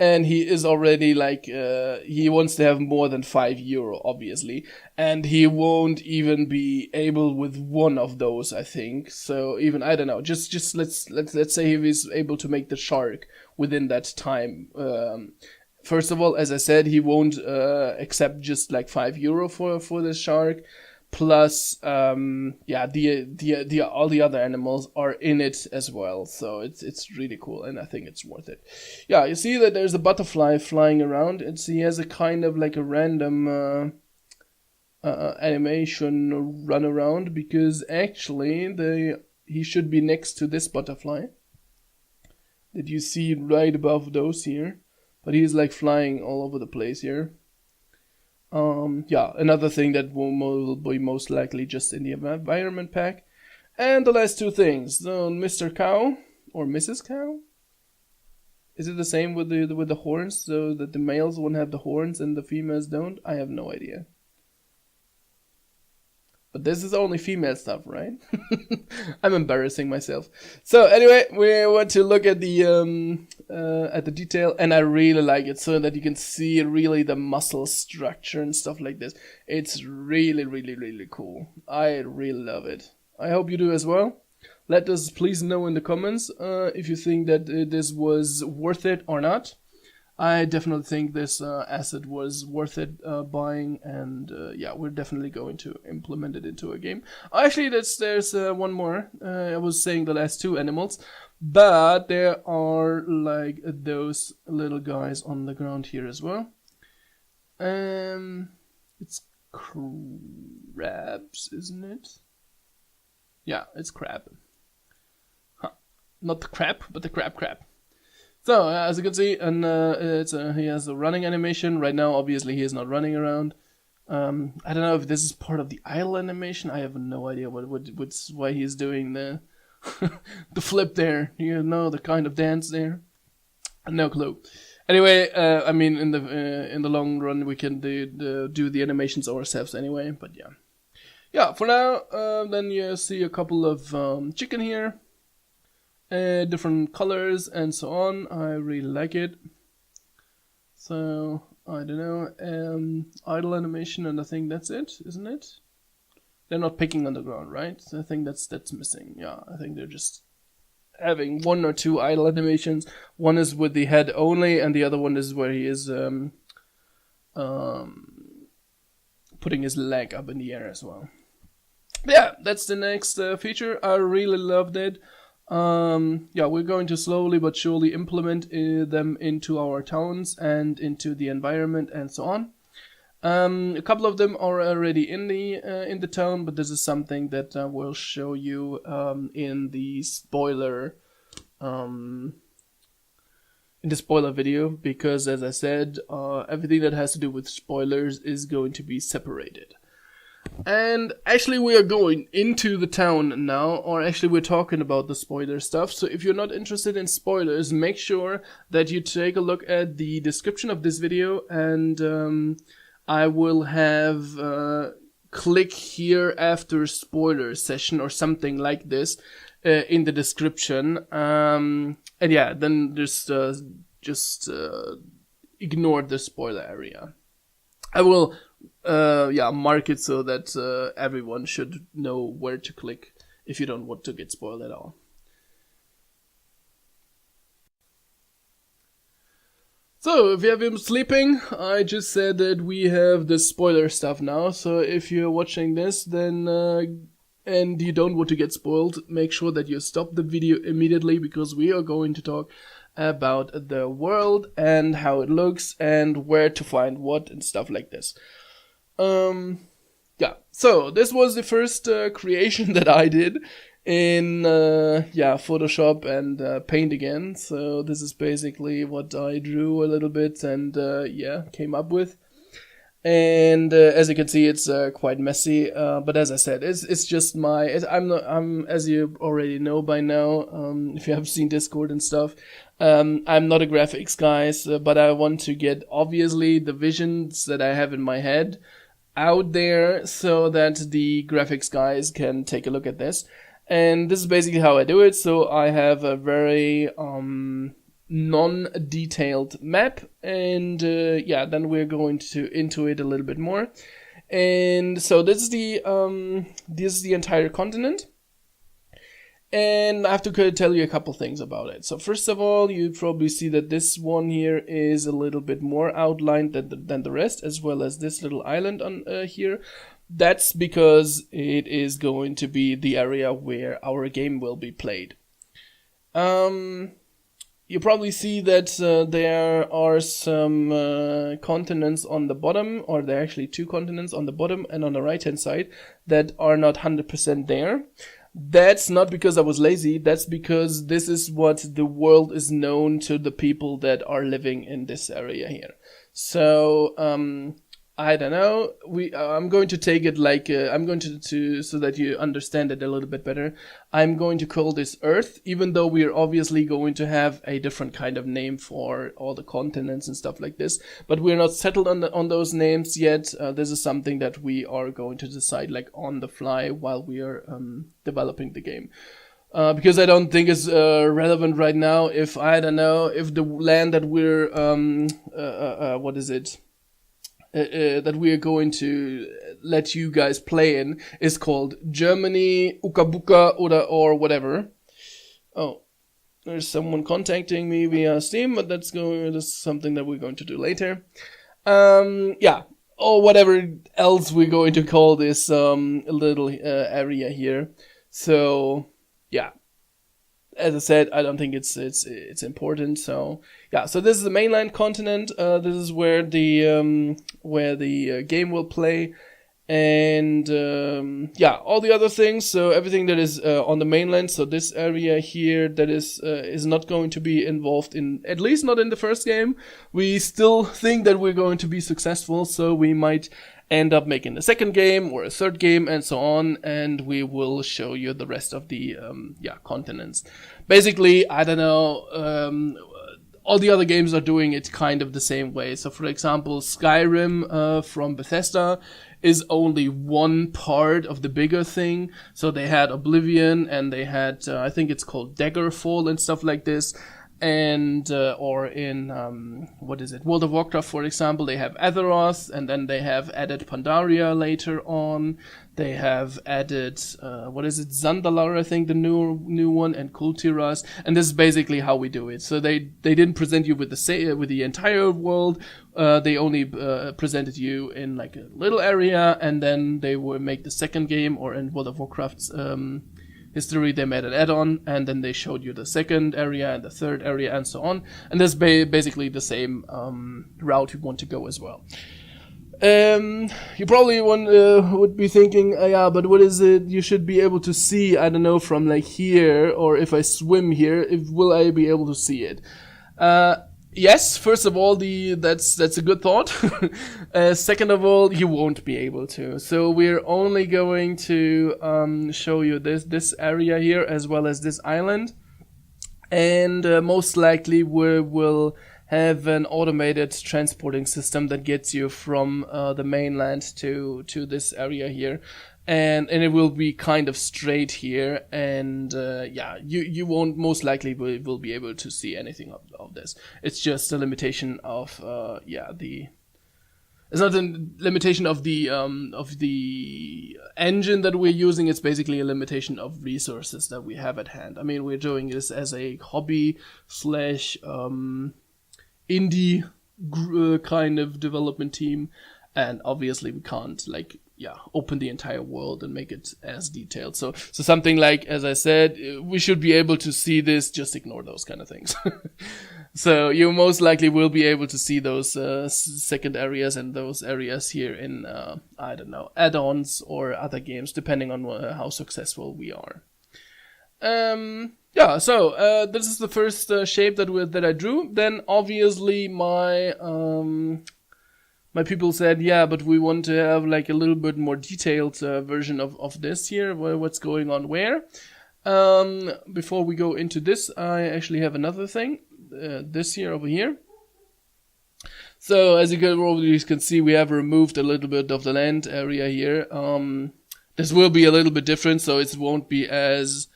and he is already, like, he wants to have more than €5, obviously. And he won't even be able with one of those, I think. So, even, I don't know, just let's say he is able to make the shark within that time. First of all, as I said, he won't accept just like €5 for the shark. Plus, yeah, the all the other animals are in it as well. So it's really cool, and I think it's worth it. Yeah, you see that there's a butterfly flying around. He has a kind of like a random animation run around, because actually he should be next to this butterfly that you see right above those here. But he's like flying all over the place here. Yeah, another thing that will be most likely just in the environment pack. And the last two things. So Mr. Cow or Mrs. Cow. Is it the same with the horns, so that the males won't have the horns and the females don't? I have no idea. But this is only female stuff, right? I'm embarrassing myself. So anyway, we want to look at the detail, and I really like it, so that you can see really the muscle structure and stuff like this. It's really, really, really cool. I really love it. I hope you do as well. Let us please know in the comments if you think that this was worth it or not. I definitely think this asset was worth it buying, and yeah, we're definitely going to implement it into a game. Actually, there's one more. I was saying the last two animals, but there are like those little guys on the ground here as well. It's crabs, isn't it? Yeah, it's crab. Huh. Not the crab, but the crab. So, as you can see, and he has a running animation. Right now, obviously, he is not running around. I don't know if this is part of the idle animation. I have no idea why he's doing the the flip there. You know, the kind of dance there. No clue. Anyway, I mean, in the long run, we can do the animations ourselves anyway. But yeah. yeah, for now, then you see a couple of chicken here, different colors and so on. I really like it. So I don't know, idle animation, and I think that's it, isn't it? They're not picking on the ground, right? So I think that's missing. Yeah, I think they're just having one or two idle animations. One is with the head only, and the other one is where he is putting his leg up in the air as well. Yeah, that's the next feature. I really loved it. Yeah, we're going to slowly but surely implement them into our towns and into the environment and so on. A couple of them are already in the town, but this is something that we'll show you in the spoiler video, because as I said, everything that has to do with spoilers is going to be separated. And actually we are going into the town now, or actually we're talking about the spoiler stuff. So if you're not interested in spoilers, make sure that you take a look at the description of this video, and I will have click here after spoiler session or something like this in the description. And yeah, then just ignore the spoiler area. I will mark it so that everyone should know where to click if you don't want to get spoiled at all. So, if you have been sleeping, I just said that we have the spoiler stuff now. So if you're watching this, then and you don't want to get spoiled, make sure that you stop the video immediately, because we are going to talk about the world and how it looks and where to find what and stuff like this. Yeah, so this was the first creation that I did in Photoshop and Paint again. So this is basically what I drew a little bit and came up with. And as you can see, it's quite messy. But as I said, it's just I'm as you already know by now, if you have seen Discord and stuff, I'm not a graphics guy, but I want to get obviously the visions that I have in my head out there so that the graphics guys can take a look at this. And this is basically how I do it. So I have a very non-detailed map, and then we're going into it a little bit more. And so this is the entire continent, and I have to tell you a couple things about it. So first of all, you probably see that this one here is a little bit more outlined than the rest, as well as this little island on here. That's because it is going to be the area where our game will be played. You probably see that there are some continents on the bottom, or there are actually two continents on the bottom and on the right hand side that are not 100% there. That's not because I was lazy, that's because this is what the world is known to the people that are living in this area here. So, I don't know. I'm going to take it like I'm going to so that you understand it a little bit better. I'm going to call this Earth, even though we are obviously going to have a different kind of name for all the continents and stuff like this. But we're not settled on those names yet. This is something that we are going to decide like on the fly while we are developing the game. Because I don't think it's relevant right now if, I don't know, if the land that we're that we are going to let you guys play in is called Germany, Ukabuka, or whatever. Oh, there's someone contacting me via Steam, but that's something that we're going to do later. Or whatever else we're going to call this little area here. So yeah. As I said, I don't think it's important. So yeah, so this is the mainland continent. This is where the game will play, and all the other things. So everything that is on the mainland. So this area here that is not going to be involved in, at least not in the first game. We still think that we're going to be successful, so we might end up making a second game or a third game and so on, and we will show you the rest of the continents. Basically, I don't know, all the other games are doing it kind of the same way. So, for example, Skyrim from Bethesda is only one part of the bigger thing. So they had Oblivion, and they had, I think it's called Daggerfall and stuff like this. And, or in, World of Warcraft, for example, they have Azeroth, and then they have added Pandaria later on. They have added, Zandalar, I think, the new one, and Kultiras. And this is basically how we do it. So they didn't present you with the entire world. They only, presented you in like a little area, and then they will make the second game, or in World of Warcraft's, history, they made an add-on, and then they showed you the second area and the third area and so on. And that's basically the same route you want to go as well. You probably would be thinking, yeah, but what is it you should be able to see, I don't know, from like here, or if I swim here, will I be able to see it? Yes, first of all, that's a good thought. Second of all, you won't be able to. So we're only going to show you this area here as well as this island, and most likely we will have an automated transporting system that gets you from the mainland to this area here. And it will be kind of straight here, and you won't most likely will be able to see anything of this. It's just a limitation of it's not a limitation of the engine that we're using. It's basically a limitation of resources that we have at hand. I mean, we're doing this as a hobby / indie kind of development team, and obviously we can't open the entire world and make it as detailed. So something like, as I said, we should be able to see this, just ignore those kind of things. So you most likely will be able to see those second areas and those areas here in, add-ons or other games, depending on how successful we are. So this is the first shape that I drew. Then obviously my people said, yeah, but we want to have like a little bit more detailed version of this here, what's going on where. Before we go into this, I actually have another thing, this here over here. So as you can see, we have removed a little bit of the land area here. This will be a little bit different, so it won't be as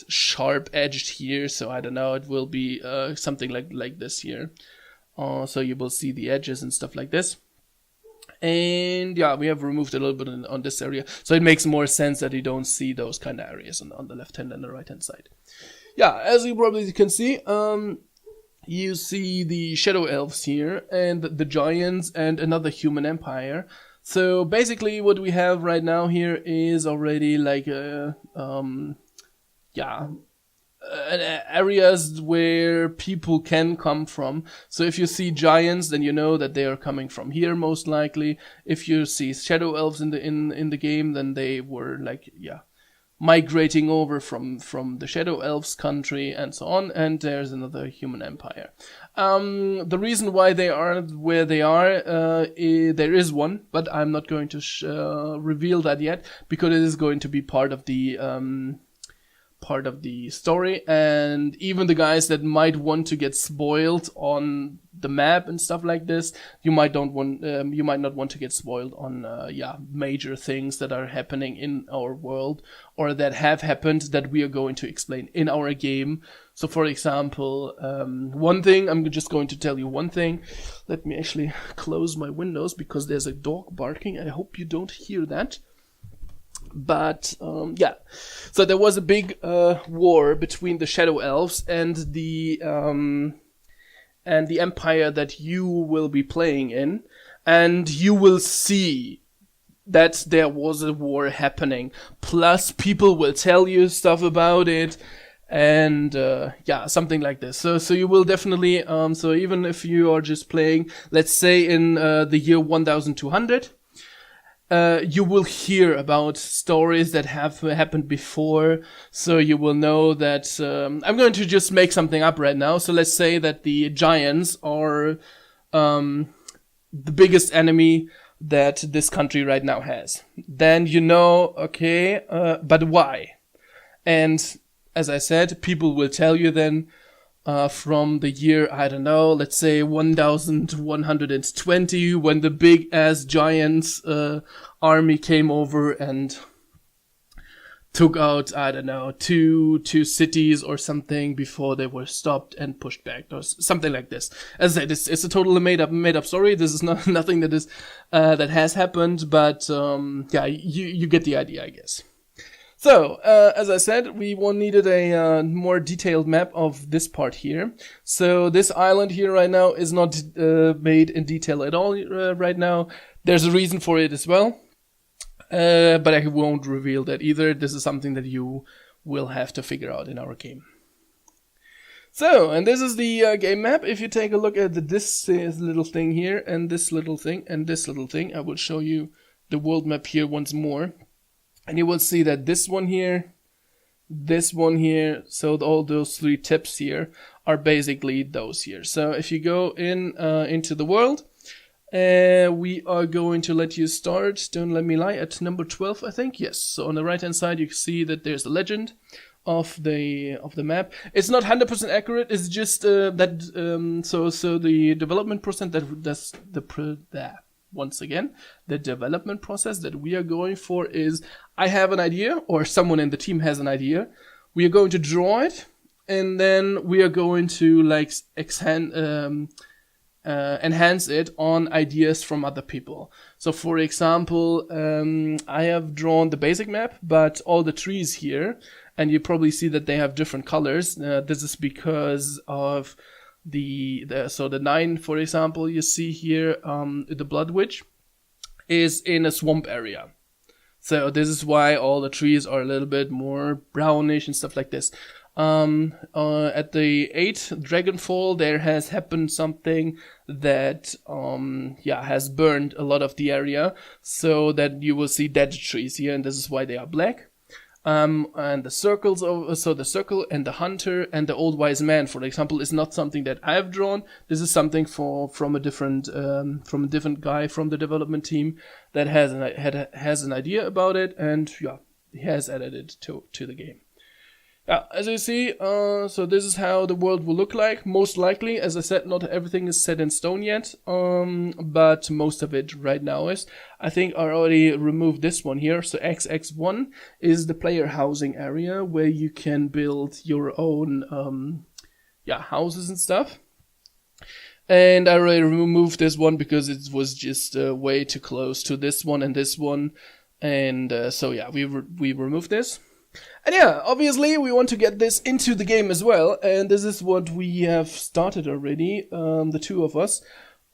sharp edged here. So I don't know, it will be something like this here. So you will see the edges and stuff like this. And yeah, we have removed a little bit on this area. So it makes more sense that you don't see those kind of areas on the left hand and the right hand side. Yeah, as you probably can see, you see the Shadow Elves here, and the Giants, and another human empire. So basically what we have right now here is already like areas where people can come from. So if you see giants, then you know that they are coming from here most likely. If you see Shadow Elves in the game, then they were migrating over from the Shadow Elves country and so on. And there's another human empire. The reason why they are where they are, there is one, but I'm not going to reveal that yet, because it is going to be part of the story, and even the guys that might want to get spoiled on the map and stuff like this, you might not want to get spoiled on major things that are happening in our world, or that have happened that we are going to explain in our game. So for example, one thing, I'm just going to tell you one thing. Let me actually close my windows because there's a dog barking. I hope you don't hear that. But so there was a big war between the Shadow Elves and the empire that you will be playing in, and you will see that there was a war happening. Plus, people will tell you stuff about it, and something like this. So you will definitely so even if you are just playing, let's say in the year 1200. You will hear about stories that have happened before, so you will know that, I'm going to just make something up right now. So let's say that the giants are the biggest enemy that this country right now has. Then you know, okay, but why? And as I said, people will tell you then, from the year, I don't know, let's say 1120, when the big ass giants army came over and took out, I don't know, two cities or something before they were stopped and pushed back, or something like this. As I said, it's a totally made up story. This is not nothing that is that has happened, but yeah, you get the idea, I guess. So, as I said, we needed a more detailed map of this part here. So this island here right now is not made in detail at all right now. There's a reason for it as well. But I won't reveal that either. This is something that you will have to figure out in our game. So, and this is the game map. If you take a look at this little thing here, and this little thing, and this little thing, I will show you the world map here once more. And you will see that this one here, so all those three tips here are basically those here. So if you go into the world, we are going to let you start, don't let me lie, at number 12, I think. Yes, so on the right hand side you can see that there's a legend of the map. It's not 100% accurate, it's just that so the development process once again, the development process that we are going for is, I have an idea, or someone in the team has an idea. We are going to draw it, and then we are going to like enhance it on ideas from other people. So for example, I have drawn the basic map, but all the trees here, and you probably see that they have different colors. This is because of so the 9, for example, you see here, the Blood Witch is in a swamp area. So this is why all the trees are a little bit more brownish and stuff like this. At the 8 Dragonfall, there has happened something that has burned a lot of the area, so that you will see dead trees here, and this is why they are black. And the circles, so the circle and the hunter and the old wise man, for example, is not something that I have drawn. This is something from a different guy from the development team that has an idea about it, and yeah, he has added it to the game. As you see, so this is how the world will look like. Most likely, as I said, not everything is set in stone yet, but most of it right now is. I think I already removed this one here. So XX1 is the player housing area where you can build your own houses and stuff. And I already removed this one because it was just way too close to this one and this one. And so yeah, we removed this. And yeah, obviously we want to get this into the game as well, and this is what we have started already, the two of us.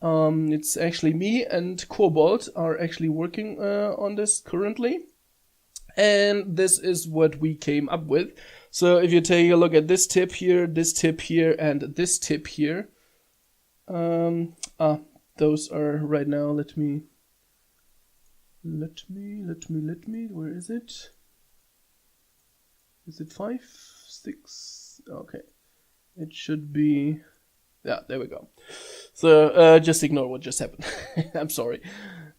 It's actually me and Cobalt are actually working on this currently, and this is what we came up with. So if you take a look at this tip here, and this tip here, those are right now, let me, where is it? Is it 5, 6? Okay. It should be... Yeah, there we go. So, just ignore what just happened. I'm sorry.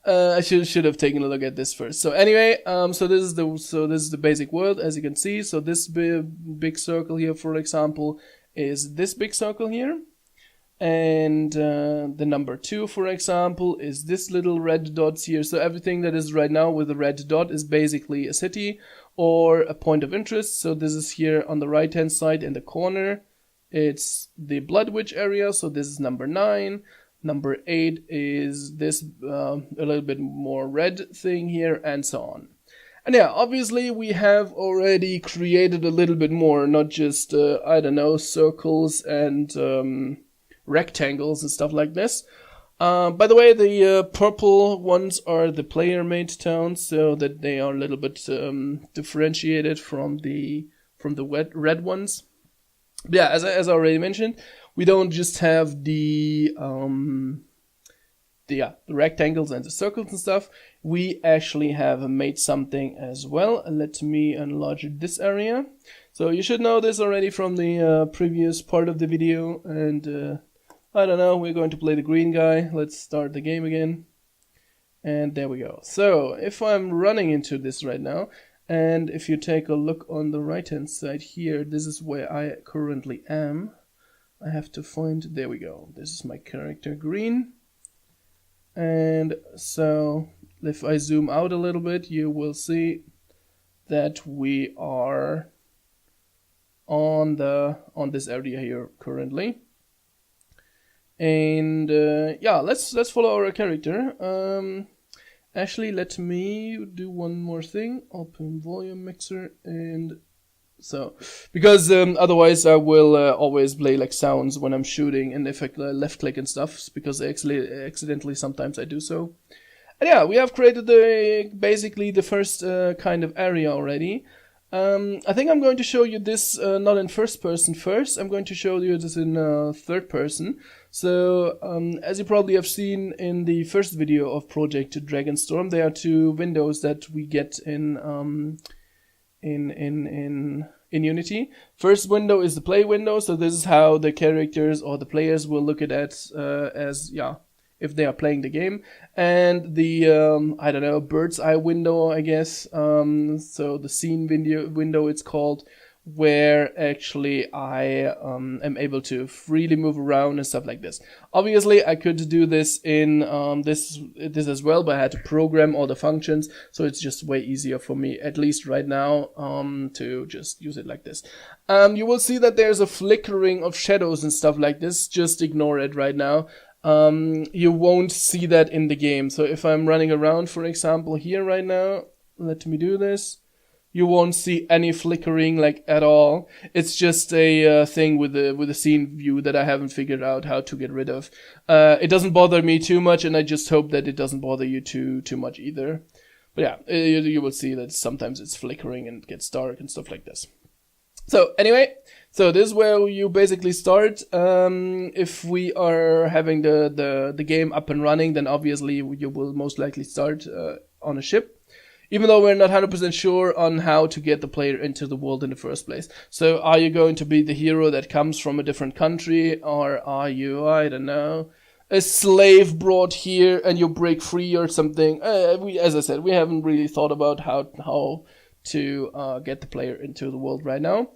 I should have taken a look at this first. So anyway, so this is the basic world, as you can see. So this big circle here, for example, is this big circle here. And the number 2, for example, is this little red dots here. So everything that is right now with a red dot is basically a city or a point of interest. So this is here on the right hand side in the corner. It's the Blood Witch area. So this is number 9. Number 8 is this a little bit more red thing here, and so on. And yeah, obviously we have already created a little bit more, not just I don't know, circles and rectangles and stuff like this. By the way, the purple ones are the player-made towns, so that they are a little bit differentiated from the red ones. But yeah, as I already mentioned, we don't just have the rectangles and the circles and stuff. We actually have made something as well. Let me enlarge this area. So you should know this already from the previous part of the video, and I don't know, we're going to play the green guy. Let's start the game again. And there we go. So, if I'm running into this right now, and if you take a look on the right hand side here, this is where I currently am. I have to find, there we go. This is my character green. And so if I zoom out a little bit, you will see that we are on this area here currently. And yeah, let's follow our character. Actually, let me do one more thing. Open volume mixer, and so because otherwise I will always play like sounds when I'm shooting, and if I left click and stuff, because accidentally sometimes I do so. And yeah, we have created basically the first kind of area already. I think I'm going to show you this not in first person first. I'm going to show you this in third person. So as you probably have seen in the first video of Project Dragonstorm, there are two windows that we get in Unity. First window is the play window, so this is how the characters or the players will look at it as if they are playing the game. And the I don't know, bird's eye window, I guess. So the scene window it's called, where actually I am able to freely move around and stuff like this. Obviously, I could do this in this as well, but I had to program all the functions, so it's just way easier for me, at least right now, to just use it like this. You will see that there's a flickering of shadows and stuff like this. Just ignore it right now. You won't see that in the game. So if I'm running around, for example, here right now, let me do this. You won't see any flickering like at all. It's just a thing with the scene view that I haven't figured out how to get rid of. It doesn't bother me too much, and I just hope that it doesn't bother you too much either. But yeah, you will see that sometimes it's flickering and gets dark and stuff like this. So anyway, so this is where you basically start. If we are having the game up and running, then obviously you will most likely start on a ship. Even though we're not 100% sure on how to get the player into the world in the first place. So are you going to be the hero that comes from a different country? Or are you, I don't know, a slave brought here and you break free or something? As I said, we haven't really thought about how to get the player into the world right now.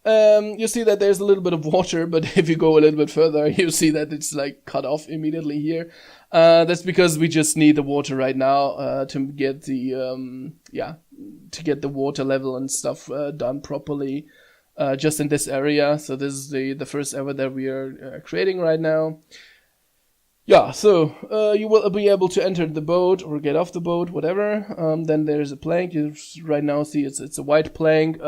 You see that there's a little bit of water, but if you go a little bit further, you see that it's like cut off immediately here. That's because we just need the water right now to get the water level and stuff done properly, just in this area. So this is the first area that we are creating right now. Yeah, so you will be able to enter the boat or get off the boat, whatever. Then there's a plank. You right now see it's a white plank.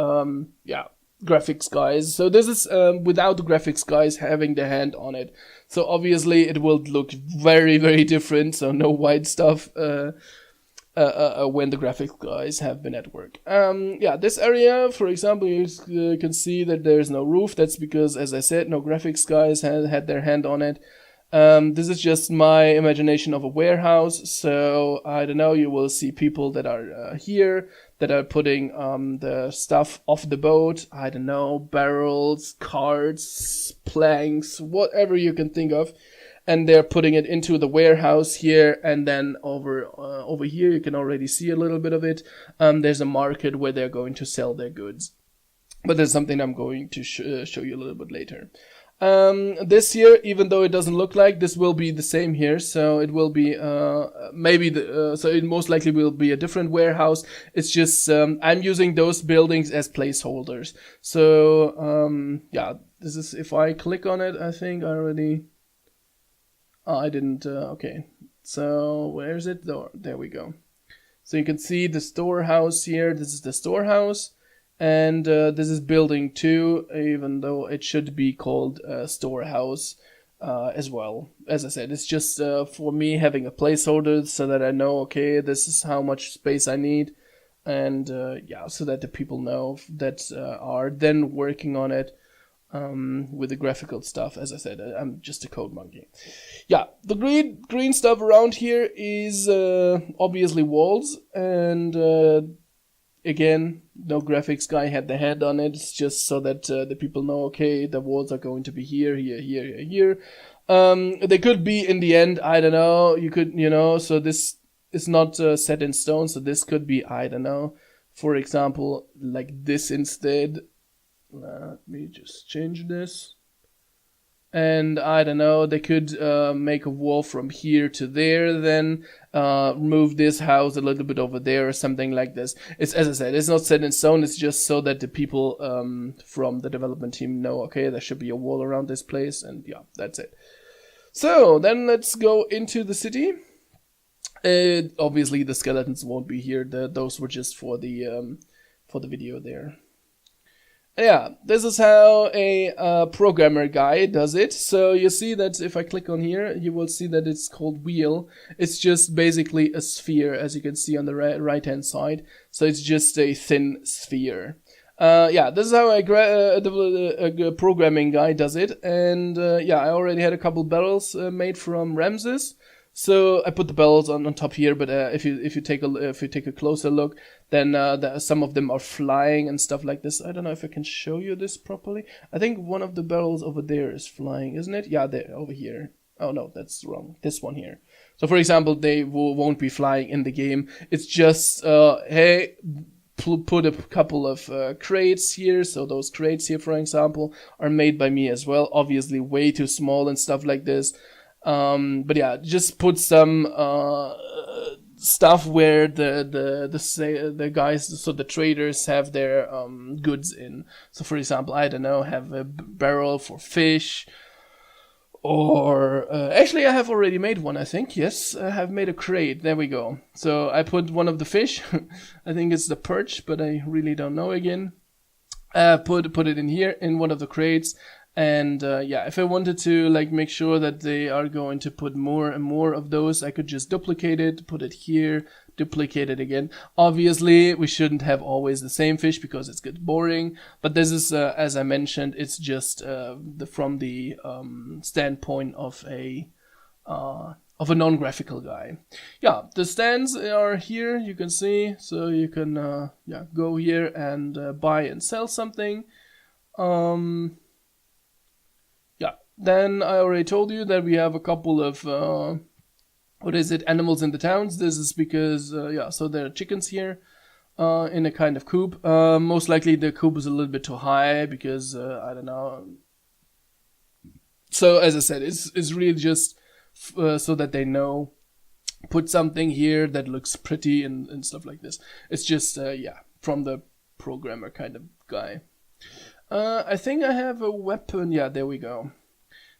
Graphics guys. So this is without the graphics guys having the hand on it. So obviously it will look very, very different. So no white stuff when the graphics guys have been at work. This area, for example, you can see that there's no roof. That's because, as I said, no graphics guys had their hand on it. This is just my imagination of a warehouse. So I don't know, you will see people that are here that are putting the stuff off the boat. I don't know, barrels, carts, planks, whatever you can think of. And they're putting it into the warehouse here. And then over here, you can already see a little bit of it. There's a market where they're going to sell their goods. But there's something I'm going to show you a little bit later. This here, even though it doesn't look like, this will be the same here. So it will be, so it most likely will be a different warehouse. It's just, I'm using those buildings as placeholders. So, this is, if I click on it, I think I already, I didn't, okay. So where is it? There we go. So you can see the storehouse here. This is the storehouse. And this is building 2, even though it should be called storehouse as well. As I said, it's just for me having a placeholder so that I know, okay, this is how much space I need. And so that the people know that are then working on it with the graphical stuff. As I said, I'm just a code monkey. Yeah, the green stuff around here is obviously walls, and again, no graphics guy had the hand on it. It's just so that the people know, okay, the walls are going to be here, here, here, here. They could be in the end, I don't know. You could, so this is not set in stone. So this could be, I don't know, for example, like this instead. Let me just change this. And I don't know, they could make a wall from here to there, then move this house a little bit over there or something like this. It's, as I said, it's not set in stone. It's just so that the people from the development team know, okay, there should be a wall around this place, and yeah, that's it. So then let's go into the city. Obviously the skeletons won't be here. Those were just for the video there. Yeah, this is how a programmer guy does it. So you see that if I click on here, you will see that it's called wheel. It's just basically a sphere, as you can see on the right hand side. So it's just a thin sphere. Yeah, this is how a programming guy does it. And yeah, I already had a couple barrels made from Ramses. So I put the barrels on top here, but if you take a closer look, then some of them are flying and stuff like this. I don't know if I can show you this properly. I think one of the barrels over there is flying, isn't it? Yeah, there, over here. Oh no, that's wrong. This one here. So for example, they won't be flying in the game. It's just hey, put a couple of crates here. So those crates here, for example, are made by me as well. Obviously, way too small and stuff like this. But yeah, just put some stuff where the guys, so the traders have their goods in. So for example, I don't know, have a barrel for fish, or actually I have already made one, I think. Yes, I have made a crate. There we go. So I put one of the fish. I think it's the perch, but I really don't know again. Put it in here in one of the crates. And yeah, if I wanted to like make sure that they are going to put more and more of those, I could just duplicate it, put it here, duplicate it again. Obviously, we shouldn't have always the same fish because it's get boring. But this is, as I mentioned, it's just from the standpoint of a non-graphical guy. Yeah, the stands are here. You can see, so you can yeah, go here and buy and sell something. Then I already told you that we have a couple of, animals in the towns. This is because, yeah, so there are chickens here in a kind of coop. Most likely the coop is a little bit too high because, I don't know. So as I said, it's really just so that they know, put something here that looks pretty and stuff like this. It's just, yeah, from the programmer kind of guy. I think I have a weapon. Yeah, there we go.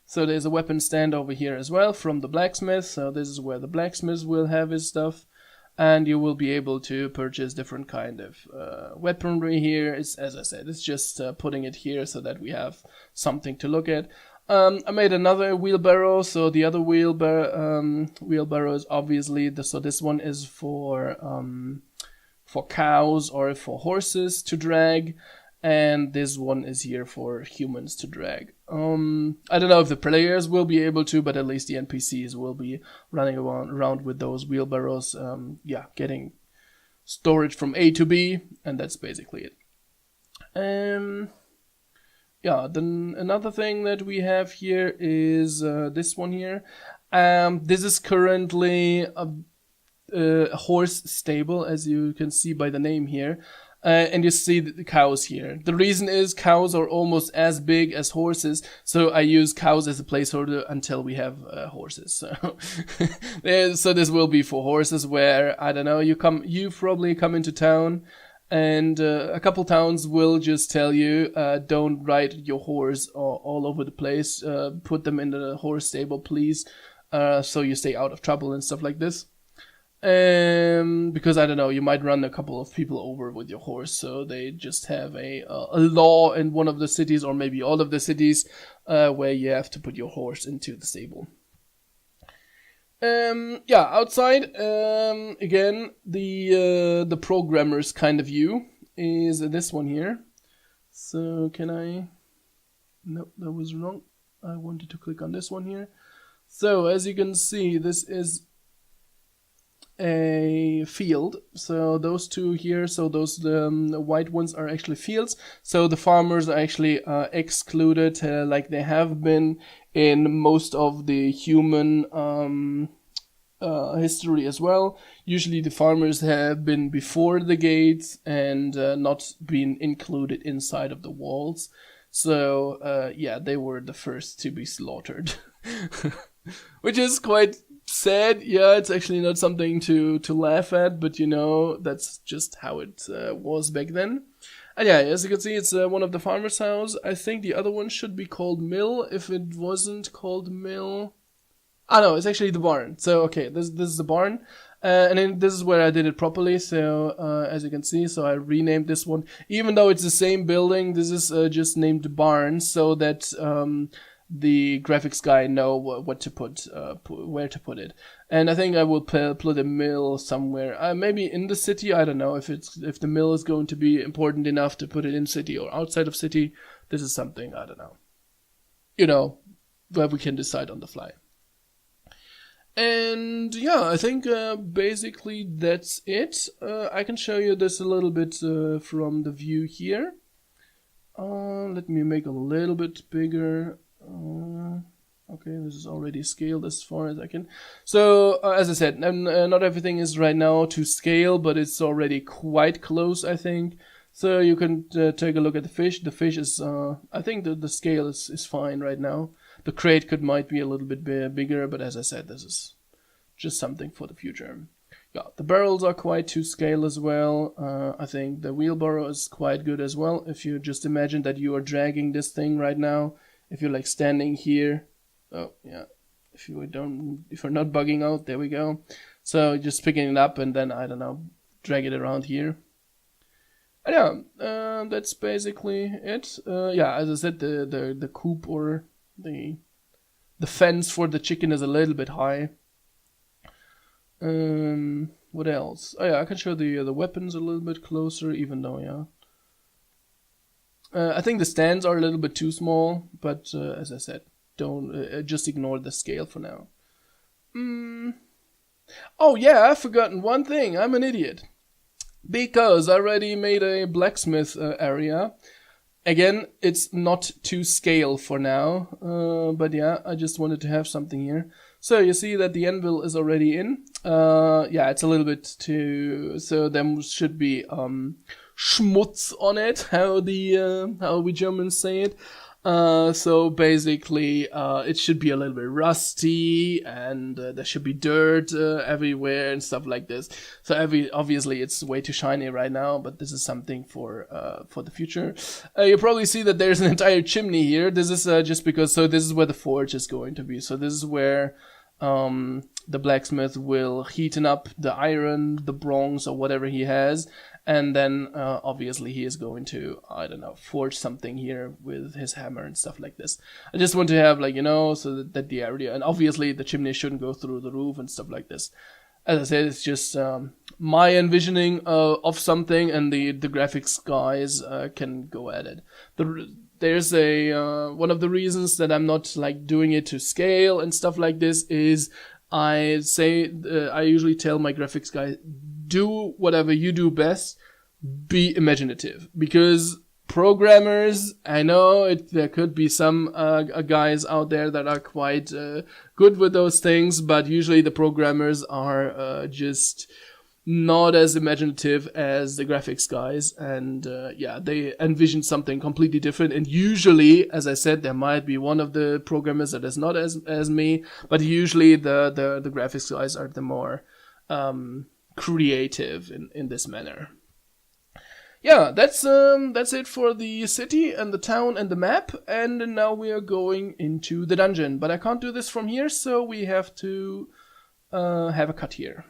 So there's a weapon stand over here as well from the blacksmith. So this is where the blacksmith will have his stuff. And you will be able to purchase different kind of weaponry here. It's, as I said, it's just putting it here so that we have something to look at. I made another wheelbarrow. So the other wheelbarrow is obviously, so this one is for cows or for horses to drag. And this one is here for humans to drag. I don't know if the players will be able to, but at least the NPCs will be running around with those wheelbarrows, yeah, getting storage from A to B, and that's basically it. Yeah, then another thing that we have here is this one here. This is currently a horse stable, as you can see by the name here. And you see the cows here. The reason is cows are almost as big as horses, so I use cows as a placeholder until we have horses. So, so this will be for horses where, I don't know, you probably come into town and a couple towns will just tell you, don't ride your horse all over the place, put them in the horse stable, please, so you stay out of trouble and stuff like this. Because I don't know, you might run a couple of people over with your horse, so they just have a law in one of the cities, or maybe all of the cities, where you have to put your horse into the stable. Yeah, outside, again, the programmer's kind of view is this one here. So can I? Nope, that was wrong. I wanted to click on this one here. So as you can see, this is a field. So those two here, so those white ones are actually fields. So the farmers are actually excluded, like they have been in most of the human history as well. Usually the farmers have been before the gates and not been included inside of the walls. So yeah, they were the first to be slaughtered. Which is quite sad. Yeah, it's actually not something to laugh at, but you know, that's just how it was back then. And yeah, as you can see, it's one of the farmer's house. I think the other one should be called mill if it wasn't called mill. Ah no, it's actually the barn. So okay, this is the barn. And then this is where I did it properly, so as you can see, so I renamed this one. Even though it's the same building, this is just named barn, so that the graphics guy know what to put, where to put it. And I think I will put a mill somewhere, maybe in the city. I don't know if the mill is going to be important enough to put it in city or outside of city. This is something, I don't know. You know, but we can decide on the fly. And yeah, I think basically that's it. I can show you this a little bit from the view here. Let me make a little bit bigger. Okay, this is already scaled as far as I can. So as I said, not everything is right now to scale, but it's already quite close, I think. So you can take a look at the fish. The fish is, I think the scale is fine right now. The crate might be a little bit bigger, but as I said, this is just something for the future. Yeah, the barrels are quite to scale as well. I think the wheelbarrow is quite good as well. If you just imagine that you are dragging this thing right now, if you're like standing here, oh yeah, if you're not bugging out, there we go. So just picking it up and then, I don't know, drag it around here. And yeah, that's basically it. Yeah, as I said, the coop or the fence for the chicken is a little bit high. What else? Oh yeah, I can show the weapons a little bit closer, even though, yeah. I think the stands are a little bit too small, but as I said, don't just ignore the scale for now. Oh yeah, I've forgotten one thing. I'm an idiot. Because I already made a blacksmith area. Again, it's not to scale for now, but yeah, I just wanted to have something here. So you see that the anvil is already in. Yeah, it's a little bit too, so there should be Schmutz on it, how we Germans say it. So basically, it should be a little bit rusty, and there should be dirt everywhere and stuff like this. So obviously it's way too shiny right now, but this is something for the future. You probably see that there's an entire chimney here. This is just because, so this is where the forge is going to be. So this is where the blacksmith will heaten up the iron, the bronze, or whatever he has. And then, obviously, he is going to, I don't know, forge something here with his hammer and stuff like this. I just want to have, like, you know, so that the area, and obviously the chimney shouldn't go through the roof and stuff like this. As I said, it's just my envisioning of something, and the graphics guys can go at it. There's one of the reasons that I'm not, like, doing it to scale and stuff like this is I usually tell my graphics guy, do whatever you do best, be imaginative. Because programmers, I know there could be some guys out there that are quite good with those things, but usually the programmers are just not as imaginative as the graphics guys, and yeah, they envision something completely different. And usually, as I said, there might be one of the programmers that is not as me, but usually the graphics guys are the more creative in this manner. Yeah, that's it for the city and the town and the map, and now we are going into the dungeon. But I can't do this from here, so we have to have a cut here.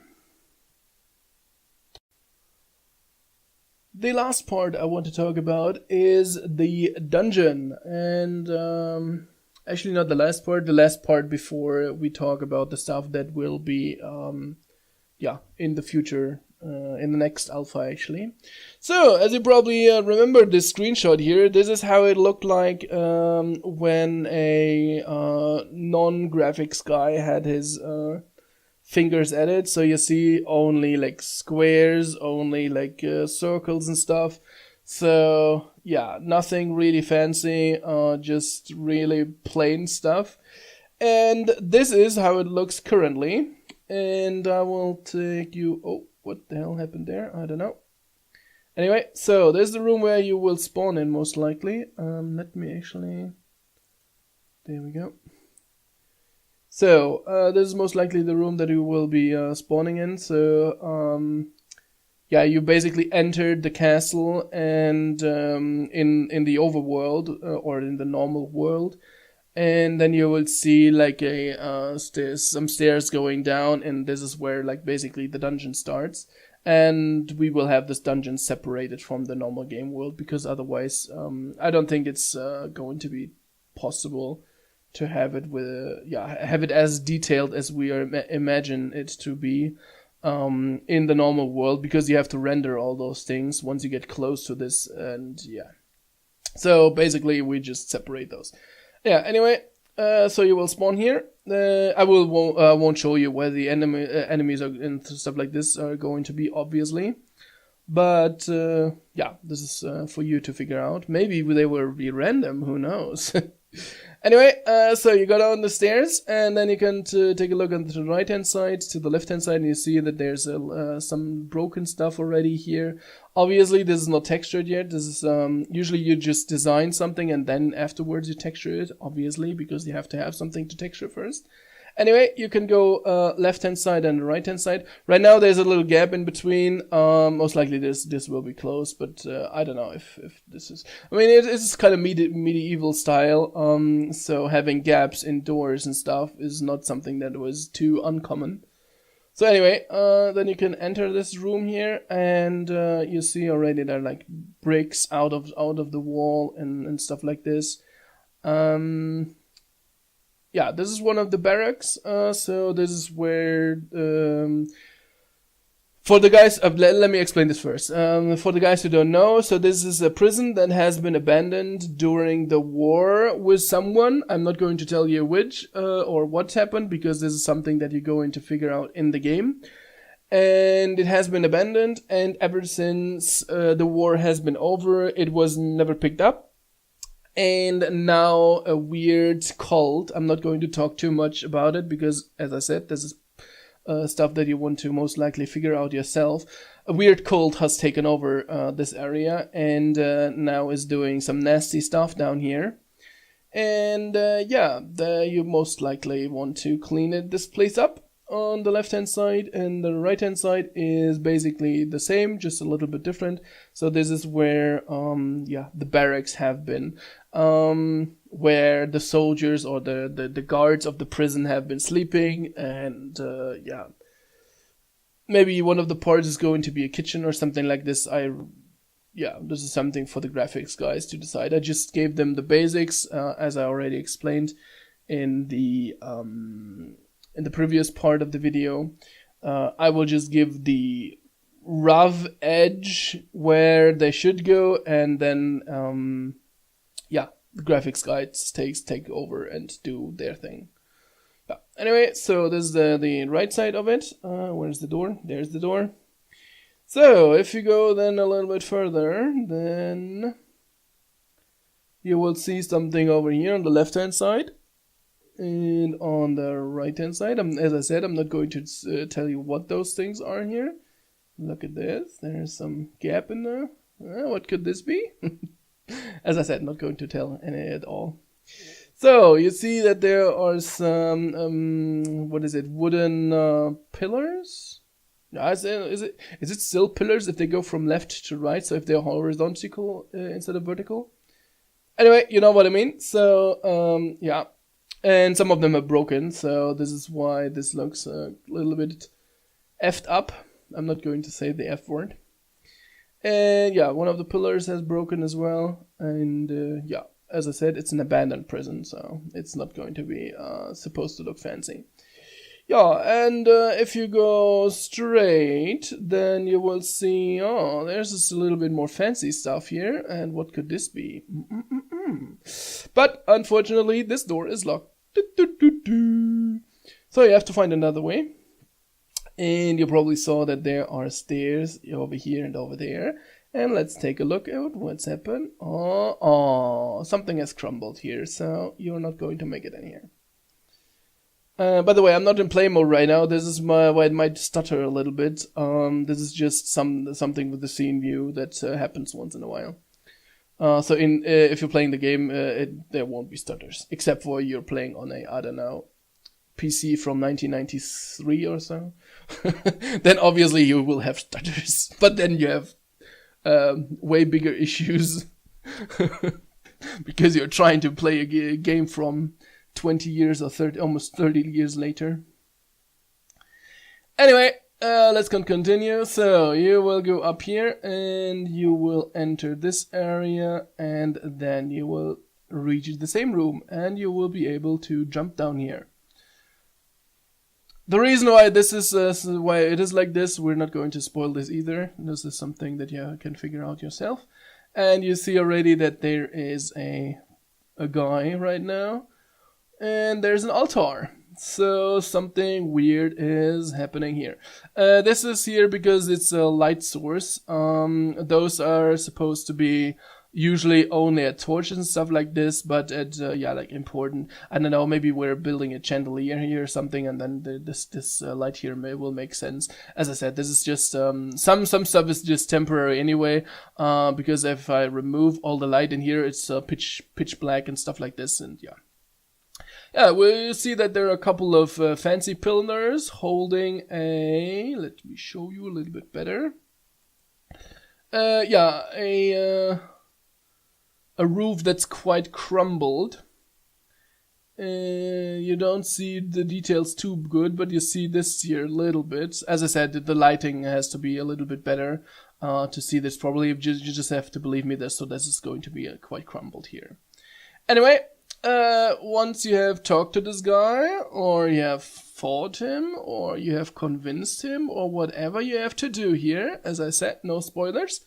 The last part I want to talk about is the dungeon, and actually not the last part before we talk about the stuff that will be in the future, in the next alpha actually. So, as you probably remember this screenshot here, this is how it looked like when a non-graphics guy had his fingers at it. So you see only like squares, only like circles and stuff. So yeah, nothing really fancy, just really plain stuff. And this is how it looks currently. And I will take you, oh, what the hell happened there? I don't know. Anyway, so there's the room where you will spawn in most likely. Let me actually... There we go. So, this is most likely the room that you will be spawning in. So, yeah, you basically entered the castle and in the overworld or in the normal world, and then you will see like a some stairs going down, and this is where like basically the dungeon starts. And we will have this dungeon separated from the normal game world because otherwise, I don't think it's going to be possible to have it have it as detailed as we imagine it to be in the normal world, because you have to render all those things once you get close to this. And yeah, so basically we just separate those. Yeah, anyway, so you will spawn here. I won't show you where the enemies are and stuff like this are going to be, obviously, but yeah, this is for you to figure out. Maybe they will be random, who knows. Anyway, so you go down the stairs, and then you can take a look on the right hand side to the left hand side, and you see that there's some broken stuff already here. Obviously this is not textured yet. This is usually you just design something and then afterwards you texture it, obviously, because you have to have something to texture first. Anyway, you can go left hand side and right hand side. Right now there's a little gap in between. Most likely this will be closed, but I don't know if this is... I mean, it's kind of medieval style, so having gaps in doors and stuff is not something that was too uncommon. So anyway, then you can enter this room here, and you see already there are like bricks out of the wall and stuff like this. Yeah, this is one of the barracks, so this is where, for the guys, let me explain this first. For the guys who don't know, so this is a prison that has been abandoned during the war with someone. I'm not going to tell you which, or what happened, because this is something that you're going to figure out in the game. And it has been abandoned, and ever since the war has been over, it was never picked up. And now a weird cult, I'm not going to talk too much about it because, as I said, this is stuff that you want to most likely figure out yourself. A weird cult has taken over this area and now is doing some nasty stuff down here. And yeah, you most likely want to clean this place up. On the left hand side, and the right hand side is basically the same, just a little bit different. So this is where yeah, the barracks have been, where the soldiers or the guards of the prison have been sleeping. And yeah, maybe one of the parts is going to be a kitchen or something like this. Yeah, this is something for the graphics guys to decide. I just gave them the basics, as I already explained in the previous part of the video. I will just give the rough edge where they should go, and then yeah, the graphics guys take over and do their thing. Yeah. Anyway, so this is the right side of it. Where's the door? There's the door. So if you go then a little bit further, then you will see something over here on the left hand side. And on the right hand side, as I said, I'm not going to tell you what those things are here. Look at this, there's some gap in there. What could this be? As I said, not going to tell any at all. So you see that there are some what is it, wooden pillars? Is it still pillars if they go from left to right? So if they're horizontal instead of vertical. Anyway, you know what I mean. So yeah. And some of them are broken, so this is why this looks a little bit effed up. I'm not going to say the F word. And yeah, one of the pillars has broken as well. And yeah, as I said, it's an abandoned prison, so it's not going to be supposed to look fancy. Yeah, and if you go straight, then you will see, oh, there's just a little bit more fancy stuff here. And what could this be? But unfortunately, this door is locked. So you have to find another way. And you probably saw that there are stairs over here and over there. And let's take a look at what's happened. Oh, something has crumbled here, so you're not going to make it in here. By the way, I'm not in play mode right now. This is why it might stutter a little bit. This is just something with the scene view that happens once in a while. So if you're playing the game, there won't be stutters, except for you're playing on a, I don't know, PC from 1993 or so. Then obviously you will have stutters, but then you have way bigger issues because you're trying to play a game from 20 years or 30, almost 30 years later. Anyway, let's continue. So you will go up here and you will enter this area, and then you will reach the same room and you will be able to jump down here. The reason why this is why it is like this, we're not going to spoil this either. This is something that you can figure out yourself. And you see already that there is a guy right now, and there's an altar. So something weird is happening here. This is here because it's a light source. Those are supposed to be usually only at torches and stuff like this, but at like important, I don't know, maybe we're building a chandelier here or something, and then this light here will make sense. As I said, this is just some stuff is just temporary anyway, because if I remove all the light in here, it's pitch black and stuff like this, and yeah, we'll see that there are a couple of fancy pillars holding a, let me show you a little bit better. A roof that's quite crumbled. You don't see the details too good, but you see this here a little bit. As I said, the lighting has to be a little bit better to see this properly. You just have to believe me this, so this is going to be quite crumbled here. Anyway, once you have talked to this guy, or you have fought him, or you have convinced him, or whatever you have to do here, as I said, no spoilers,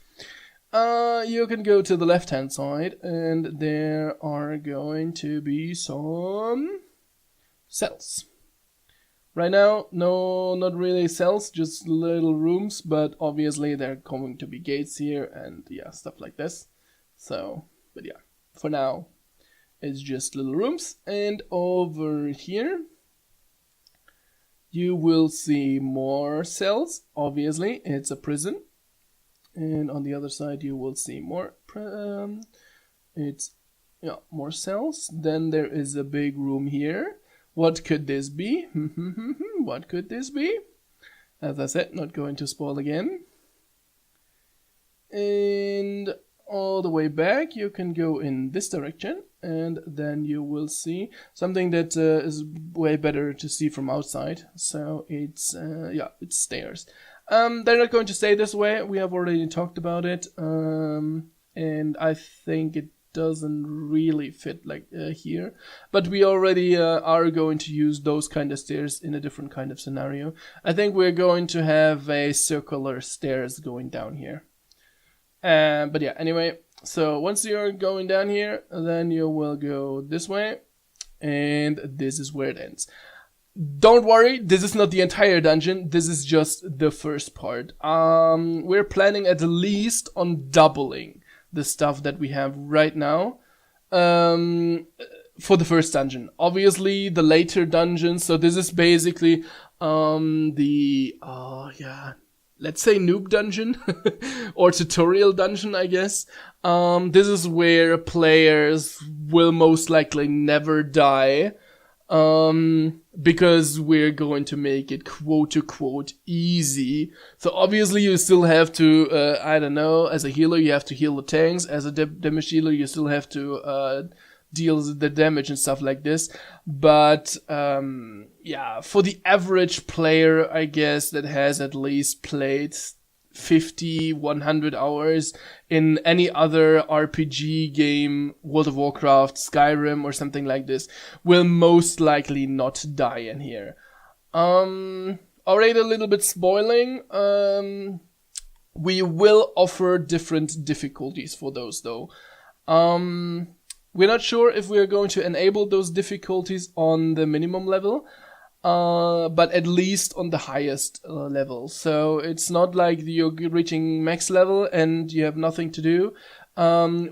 you can go to the left hand side, and there are going to be some cells. Right now, no, not really cells, just little rooms, but obviously there are going to be gates here and yeah, stuff like this. So, but yeah, for now it's just little rooms. And over here you will see more cells. Obviously it's a prison. And on the other side you will see more more cells. Then there is a big room here. What could this be? What could this be? As I said, not going to spoil again. And all the way back you can go in this direction, and then you will see something that is way better to see from outside. So it's it's stairs. They're not going to stay this way. We have already talked about it, and I think it doesn't really fit like here. But we already are going to use those kind of stairs in a different kind of scenario. I think we're going to have a circular stairs going down here. But yeah, anyway, so once you're going down here, then you will go this way, and this is where it ends. Don't worry, this is not the entire dungeon, this is just the first part. We're planning at least on doubling the stuff that we have right now for the first dungeon. Obviously, the later dungeons, so this is basically let's say noob dungeon or tutorial dungeon, I guess. This is where players will most likely never die. Because we're going to make it quote-unquote easy. So obviously you still have to, I don't know, as a healer you have to heal the tanks, as a damage healer you still have to deal with the damage and stuff like this. But for the average player, I guess, that has at least played 50, 100 hours in any other RPG game, World of Warcraft, Skyrim, or something like this, will most likely not die in here. Already a little bit spoiling. We will offer different difficulties for those though. We're not sure if we're going to enable those difficulties on the minimum level. But at least on the highest level. So it's not like you're reaching max level and you have nothing to do.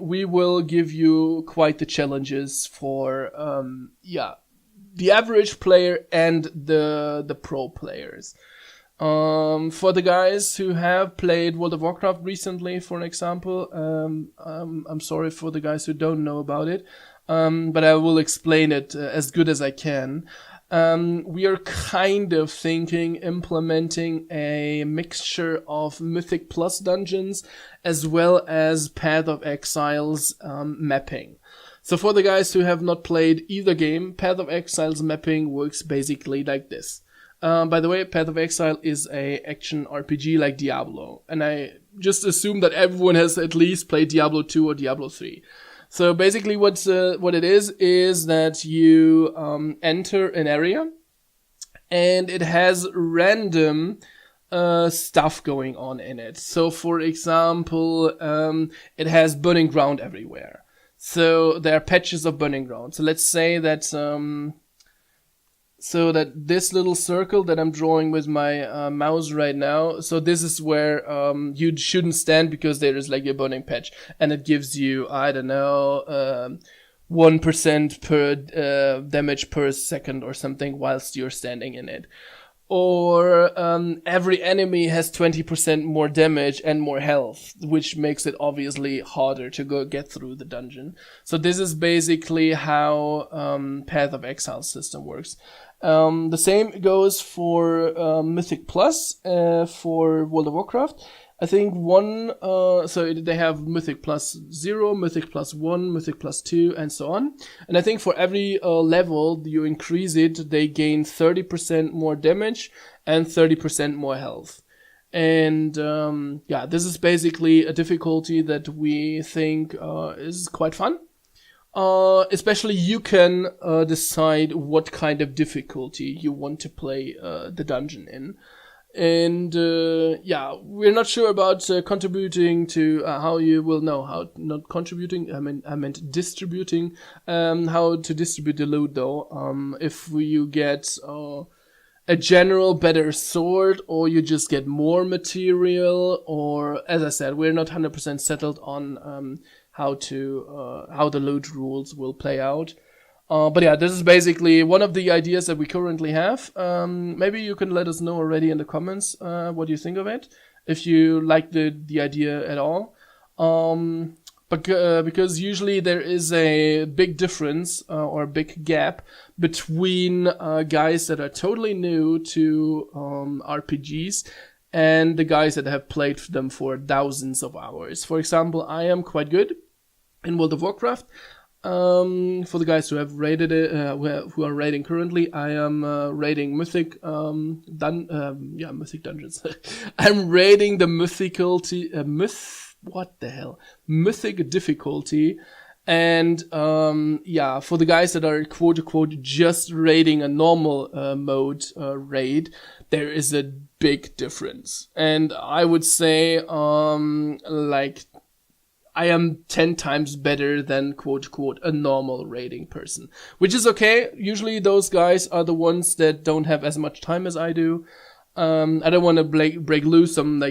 We will give you quite the challenges for, the average player and the pro players. For the guys who have played World of Warcraft recently, for an example, I'm sorry for the guys who don't know about it, but I will explain it as good as I can. We are kind of thinking implementing a mixture of Mythic Plus dungeons as well as Path of Exile's mapping. So for the guys who have not played either game, Path of Exile's mapping works basically like this. By the way, Path of Exile is a action RPG like Diablo, and I just assume that everyone has at least played Diablo 2 or Diablo 3. So basically what it is that you enter an area, and it has random stuff going on in it. So for example, it has burning ground everywhere. So there are patches of burning ground. So let's say that this little circle that I'm drawing with my mouse right now, so this is where you shouldn't stand because there is like a burning patch, and it gives you, I don't know, 1% per damage per second or something whilst you're standing in it. Or every enemy has 20% more damage and more health, which makes it obviously harder to get through the dungeon. So this is basically how Path of Exile system works. The same goes for Mythic Plus for World of Warcraft. I think so they have Mythic Plus 0, Mythic Plus 1, Mythic Plus 2, and so on. And I think for every level you increase it, they gain 30% more damage and 30% more health. And this is basically a difficulty that we think is quite fun. Especially you can decide what kind of difficulty you want to play the dungeon in. And we're not sure about contributing to how you will know how, not contributing, I meant distributing, how to distribute the loot though. If you get a general better sword, or you just get more material, or as I said, we're not 100% settled on how the loot rules will play out. But yeah, this is basically one of the ideas that we currently have. Maybe you can let us know already in the comments what you think of it, if you like the idea at all. Because usually there is a big difference or a big gap between guys that are totally new to RPGs and the guys that have played them for thousands of hours. For example, I am quite good in World of Warcraft. For the guys who have rated it, who are rating currently, I am rating Mythic Mythic Dungeons. I'm rating the Mythic difficulty, and for the guys that are quote unquote just rating a normal mode raid, there is a big difference, and I would say I am 10 times better than quote unquote a normal rating person, which is okay. Usually those guys are the ones that don't have as much time as I do. I don't want to break loose some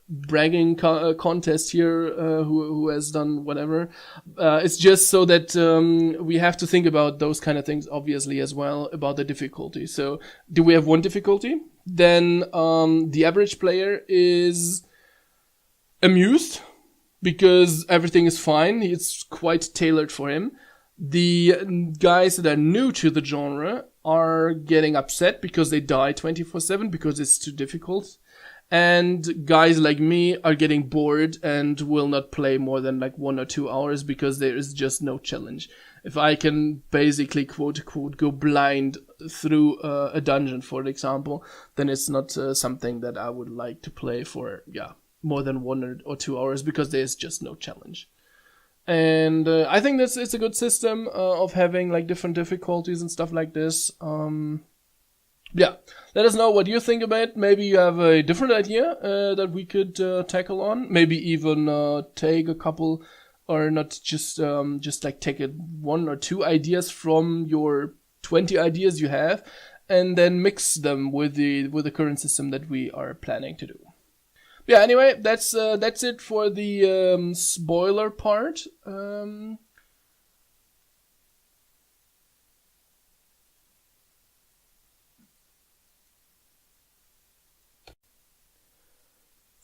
bragging contest here, who has done whatever. It's just so that we have to think about those kind of things obviously as well, about the difficulty. So do we have one difficulty? Then the average player is amused, because everything is fine. It's quite tailored for him. The guys that are new to the genre are getting upset because they die 24/7 because it's too difficult. And guys like me are getting bored and will not play more than 1 or 2 hours because there is just no challenge. If I can basically quote unquote go blind through a dungeon, for example, then it's not something that I would like to play for, more than 1 or 2 hours, because there's just no challenge. And I think it's a good system of having different difficulties and stuff like this. Let us know what you think about it. Maybe you have a different idea that we could tackle on. Maybe even take a couple, or not just take 1 or 2 ideas from your 20 ideas you have, and then mix them with the current system that we are planning to do. Yeah, anyway, that's it for the spoiler part.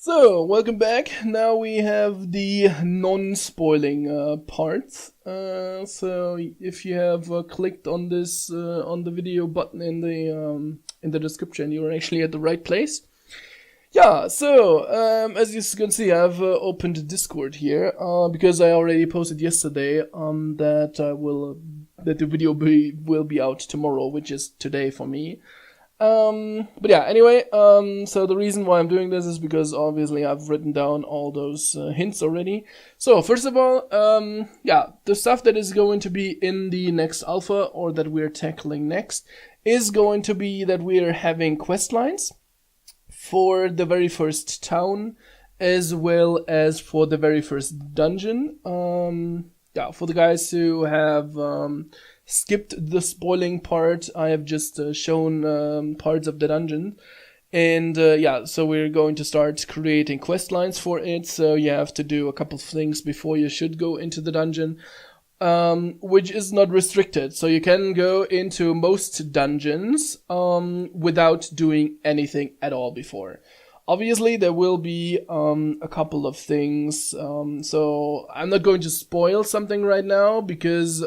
So, welcome back. Now we have the non-spoiling parts. So, if you have clicked on this on the video button in the description, you're actually at the right place. Yeah. So, as you can see, I've opened Discord here because I already posted yesterday that the video will be out tomorrow, which is today for me. But yeah, anyway, so the reason why I'm doing this is because obviously I've written down all those hints already. So first of all, yeah, the stuff that is going to be in the next alpha or that we're tackling next is going to be that we're having questlines for the very first town as well as for the very first dungeon. Yeah, for the guys who have skipped the spoiling part, I have just shown parts of the dungeon. And yeah, so we're going to start creating quest lines for it. So you have to do a couple of things before you should go into the dungeon, which is not restricted. So you can go into most dungeons without doing anything at all before. Obviously, there will be a couple of things. So I'm not going to spoil something right now because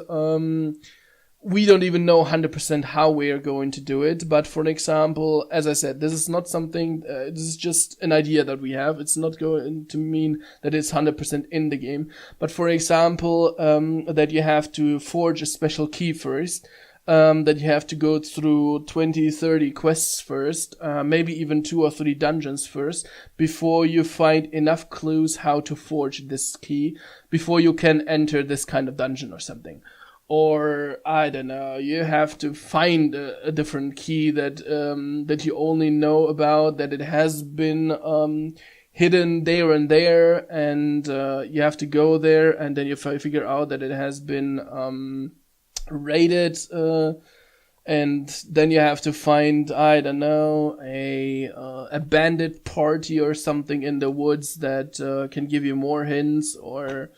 we don't even know 100% how we are going to do it. But for an example, as I said, this is not something, this is just an idea that we have. It's not going to mean that it's 100% in the game. But for example, that you have to forge a special key first. That you have to go through 20, 30 quests first, maybe even 2 or 3 dungeons first, before you find enough clues how to forge this key, before you can enter this kind of dungeon or something. Or, I don't know, you have to find a different key that you only know about, that it has been hidden there and there, and you have to go there, and then you figure out that it has been raided, and then you have to find, I don't know, a bandit party or something in the woods that can give you more hints, or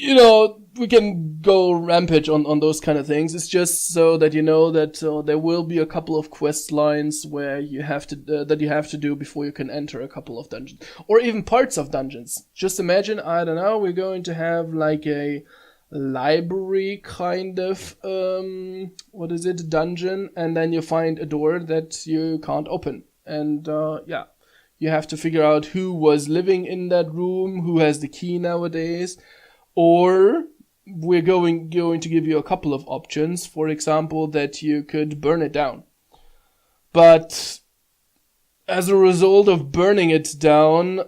you know, we can go rampage on those kind of things. It's just so that you know that there will be a couple of quest lines where you have to that you have to do before you can enter a couple of dungeons, or even parts of dungeons. Just imagine, I don't know, we're going to have like a library kind of dungeon, and then you find a door that you can't open, and yeah, you have to figure out who was living in that room, who has the key nowadays. Or we're going to give you a couple of options. For example, that you could burn it down. But as a result of burning it down,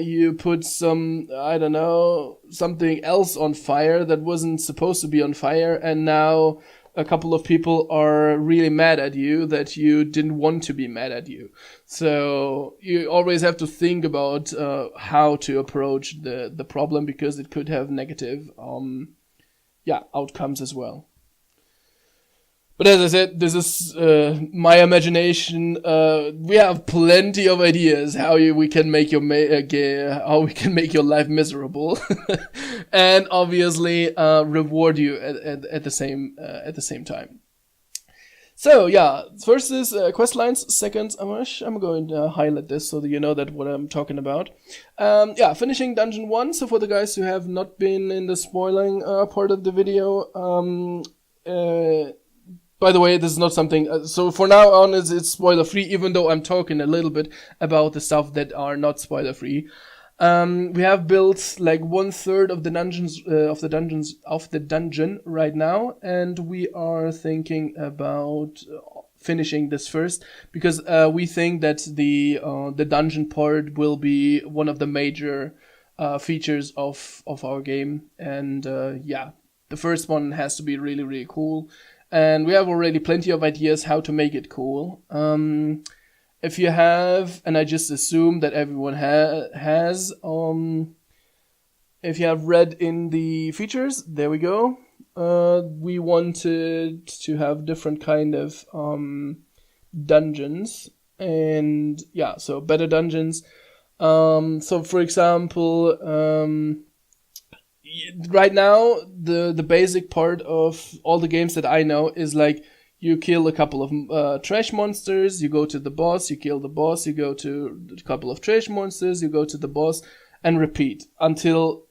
you put some, I don't know, something else on fire that wasn't supposed to be on fire, and now a couple of people are really mad at you that you didn't want to be mad at you. So you always have to think about how to approach the problem, because it could have negative outcomes as well. But as I said, this is my imagination. We have plenty of ideas how we can make your life miserable, and obviously reward you at the same time. So yeah, first is quest lines. Second, I'm going to highlight this so that you know that what I'm talking about. Yeah, finishing dungeon 1. So for the guys who have not been in the spoiling part of the video, by the way, this is not something, so for now on it's spoiler free, even though I'm talking a little bit about the stuff that are not spoiler free. We have built like 1/3 of the dungeon right now, and we are thinking about finishing this first, because we think that the dungeon part will be one of the major features of our game, and yeah, the first one has to be really, really cool. And we have already plenty of ideas how to make it cool. If you have, and I just assume that everyone has, if you have read in the features, there we go. We wanted to have different kind of dungeons, and yeah, so better dungeons. So for example, right now, the basic part of all the games that I know is like You kill a couple of trash monsters, you go to the boss, you kill the boss, you go to a couple of trash monsters, you go to the boss, and repeat until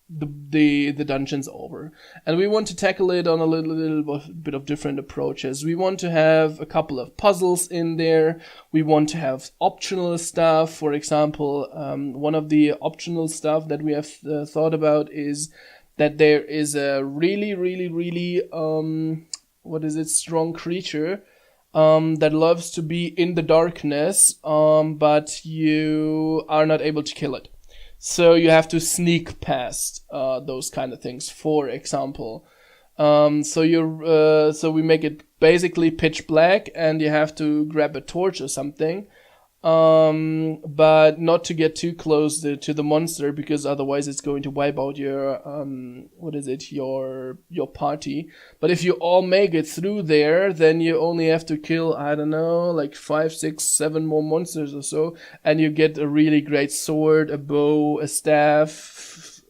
the dungeon's over. And we want to tackle it on a little bit of different approaches. We want to have a couple of puzzles in there. We want to have optional stuff. For example, one of the optional stuff that we have thought about is that there is a really strong creature that loves to be in the darkness, but you are not able to kill it. So you have to sneak past those kind of things. For example, so we make it basically pitch black, and you have to grab a torch or something, but not to get too close to the monster, because otherwise it's going to wipe out your your party. But if you all make it through there, then you only have to kill, I don't know, like 5, 6, 7 more monsters or so, and you get a really great sword, a bow, a staff,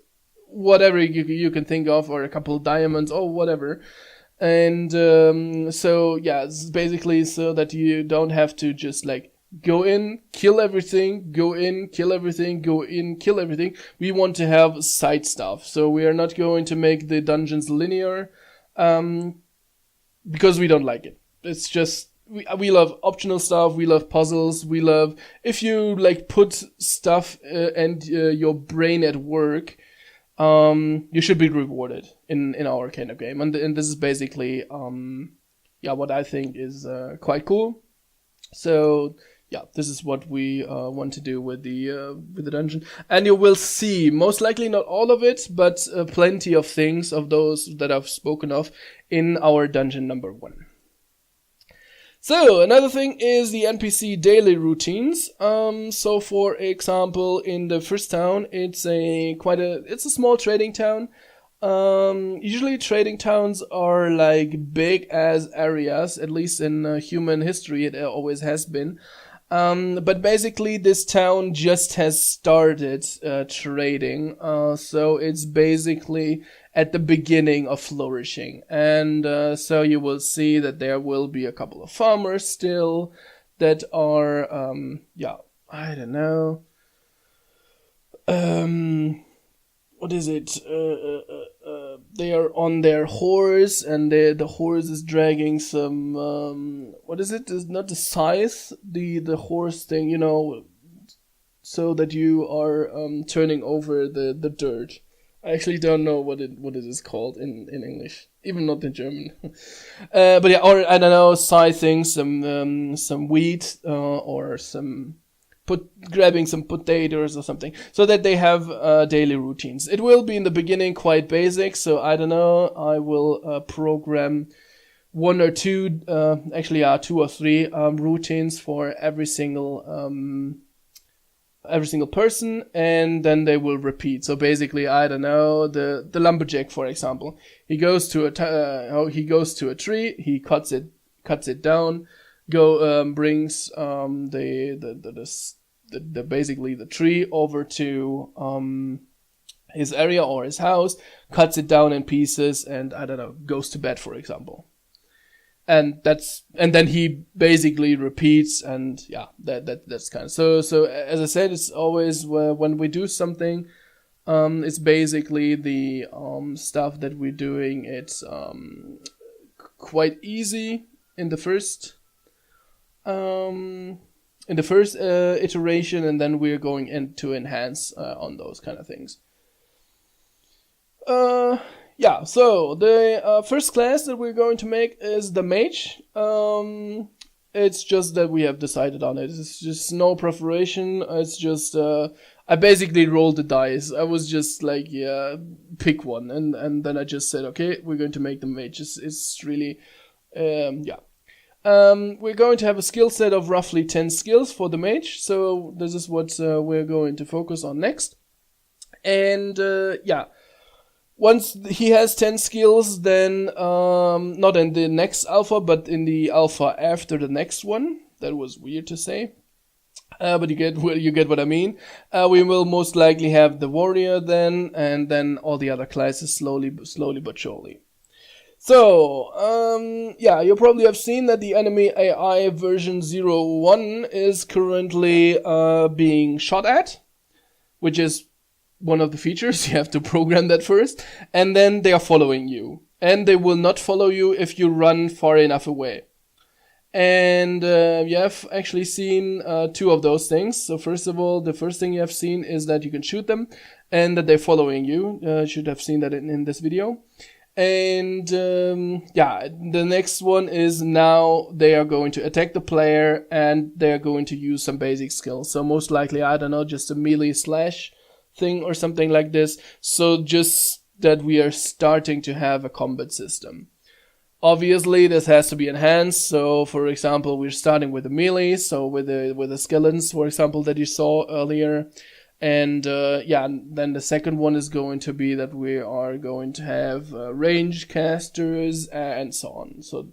whatever you can think of, or a couple of diamonds or whatever. And so yeah, it's basically so that you don't have to just like go in, kill everything, go in, kill everything, go in, kill everything. We want to have side stuff. So we are not going to make the dungeons linear, because we don't like it. It's just, we love optional stuff, we love puzzles, we love, if you like put stuff and your brain at work, you should be rewarded in our kind of game. And this is basically, what I think is quite cool. So yeah, this is what we want to do with the dungeon, and you will see most likely not all of it, but plenty of things of those that I've spoken of in our dungeon number 1. So another thing is the NPC daily routines. So for example, in the first town, it's a small trading town. Usually trading towns are like big as areas, at least in human history it always has been. But basically this town just has started trading, so it's basically at the beginning of flourishing. And so you will see that there will be a couple of farmers still that are, I don't know, what is it? They are on their horse, and the horse is dragging some, what is it? It's not the scythe, the horse thing, you know, so that you are turning over the dirt. I actually don't know what it is called in English, even not in German. But yeah, or I don't know, scything some wheat or some grabbing some potatoes or something, so that they have daily routines. It will be in the beginning quite basic, so I don't know, I will program 1 or 2, 2 or 3 routines for every single person, and then they will repeat. So basically, I don't know, the lumberjack, for example, he goes to a tree, he cuts it down, brings basically the tree over to his area or his house, cuts it down in pieces, and I don't know, goes to bed, for example. And then he basically repeats, and yeah, that's kind of so as I said, it's always when we do something, it's basically the stuff that we're doing. It's quite easy in the first iteration, and then we're going in to enhance on those kind of things. So the first class that we're going to make is the mage. It's just that we have decided on it. It's just no preparation. It's just I basically rolled the dice. I was just like, yeah, pick one, and then I just said, okay, we're going to make the mage. It's really we're going to have a skill set of roughly 10 skills for the mage, so this is what we're going to focus on next. And once he has 10 skills, then not in the next alpha, but in the alpha after the next one. That was weird to say, but you get what I mean. We will most likely have the warrior then, and then all the other classes slowly but surely. So, yeah, you probably have seen that the enemy AI version 01 is currently being shot at, which is one of the features. You have to program that first, and then they are following you. And they will not follow you if you run far enough away. And you have actually seen two of those things. So first of all, the first thing you have seen is that you can shoot them and that they're following you. You should have seen that in this video. And yeah, the next one is now they are going to attack the player and they're going to use some basic skills. So most likely, I don't know, just a melee slash thing or something like this. So just that we are starting to have a combat system. Obviously, this has to be enhanced. So, for example, we're starting with the melee, so with the skeletons, for example, that you saw earlier. And yeah, then the second one is going to be that we are going to have range casters and so on. So,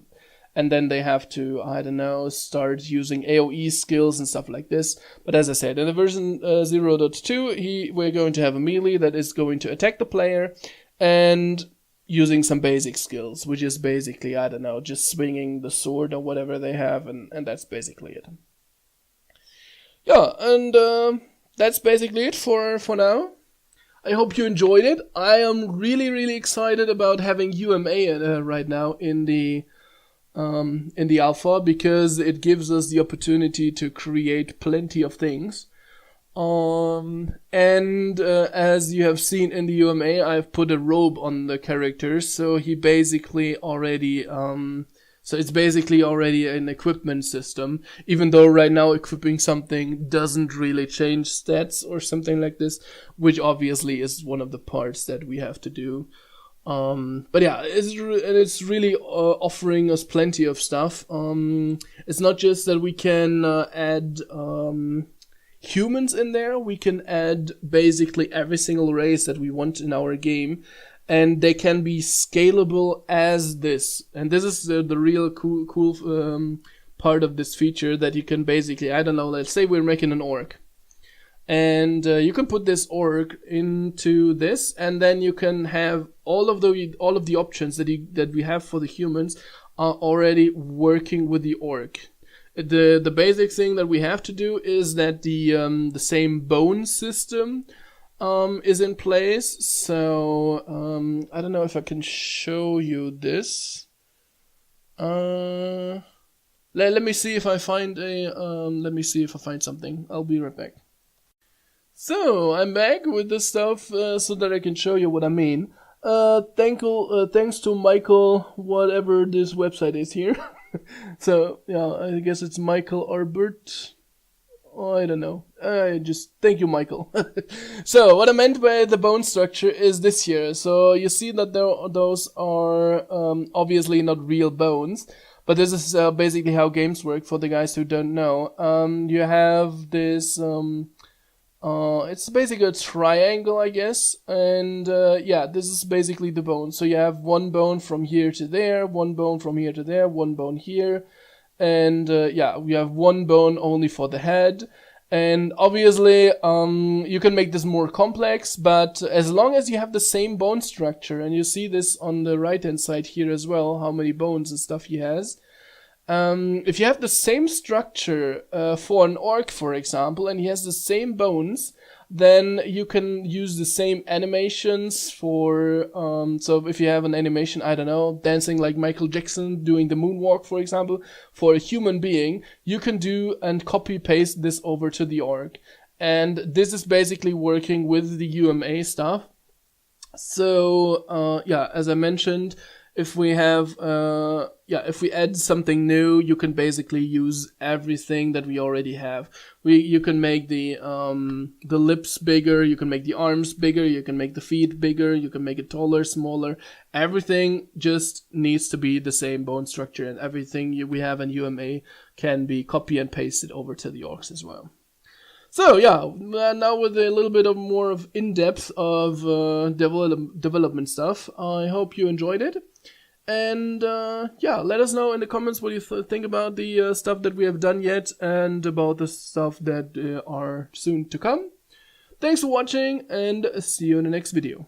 and then they have to, I don't know, start using AoE skills and stuff like this. But as I said, in the version 0.2, we're going to have a melee that is going to attack the player and using some basic skills, which is basically, I don't know, just swinging the sword or whatever they have, and that's basically it. Yeah, and that's basically it for now. I hope you enjoyed it. I am really excited about having UMA right now in the alpha, because it gives us the opportunity to create plenty of things. And as you have seen in the UMA, I've put a robe on the character, so he basically already, so it's basically already an equipment system, even though right now equipping something doesn't really change stats or something like this, which obviously is one of the parts that we have to do. But yeah, it's really offering us plenty of stuff. It's not just that we can add humans in there, we can add basically every single race that we want in our game, and they can be scalable as this. And this is the real cool part of this feature, that you can basically, I don't know, let's say we're making an orc, and you can put this orc into this, and then you can have all of the options that we have for the humans are already working with the orc. The basic thing that we have to do is that the same bone system is in place. So I don't know if I can show you this. Let me see if I find something. I'll be right back. So I'm back with this stuff so that I can show you what I mean. Thanks to Michael, whatever this website is here. So yeah, I guess it's Michael Arbert. Oh, I don't know. Thank you, Michael. So what I meant by the bone structure is this here. So you see that those are obviously not real bones, but this is basically how games work for the guys who don't know. You have this. It's basically a triangle, I guess, and yeah, this is basically the bone. So you have one bone from here to there, one bone from here to there, one bone here, and yeah, we have one bone only for the head. And obviously, you can make this more complex, but as long as you have the same bone structure, and you see this on the right hand side here as well, how many bones and stuff he has. If you have the same structure for an orc, for example, and he has the same bones, then you can use the same animations for, so if you have an animation, I don't know, dancing like Michael Jackson, doing the moonwalk, for example, for a human being, you can do and copy paste this over to the orc. And this is basically working with the UMA stuff. So, yeah, as I mentioned, if we have, if we add something new, you can basically use everything that we already have. You can make the lips bigger, you can make the arms bigger, you can make the feet bigger, you can make it taller, smaller. Everything just needs to be the same bone structure, and everything we have in UMA can be copy and pasted over to the orcs as well. So yeah, now with a little bit of more of in-depth of development stuff, I hope you enjoyed it. And yeah, let us know in the comments what you think about the stuff that we have done yet, and about the stuff that are soon to come. Thanks for watching, and see you in the next video.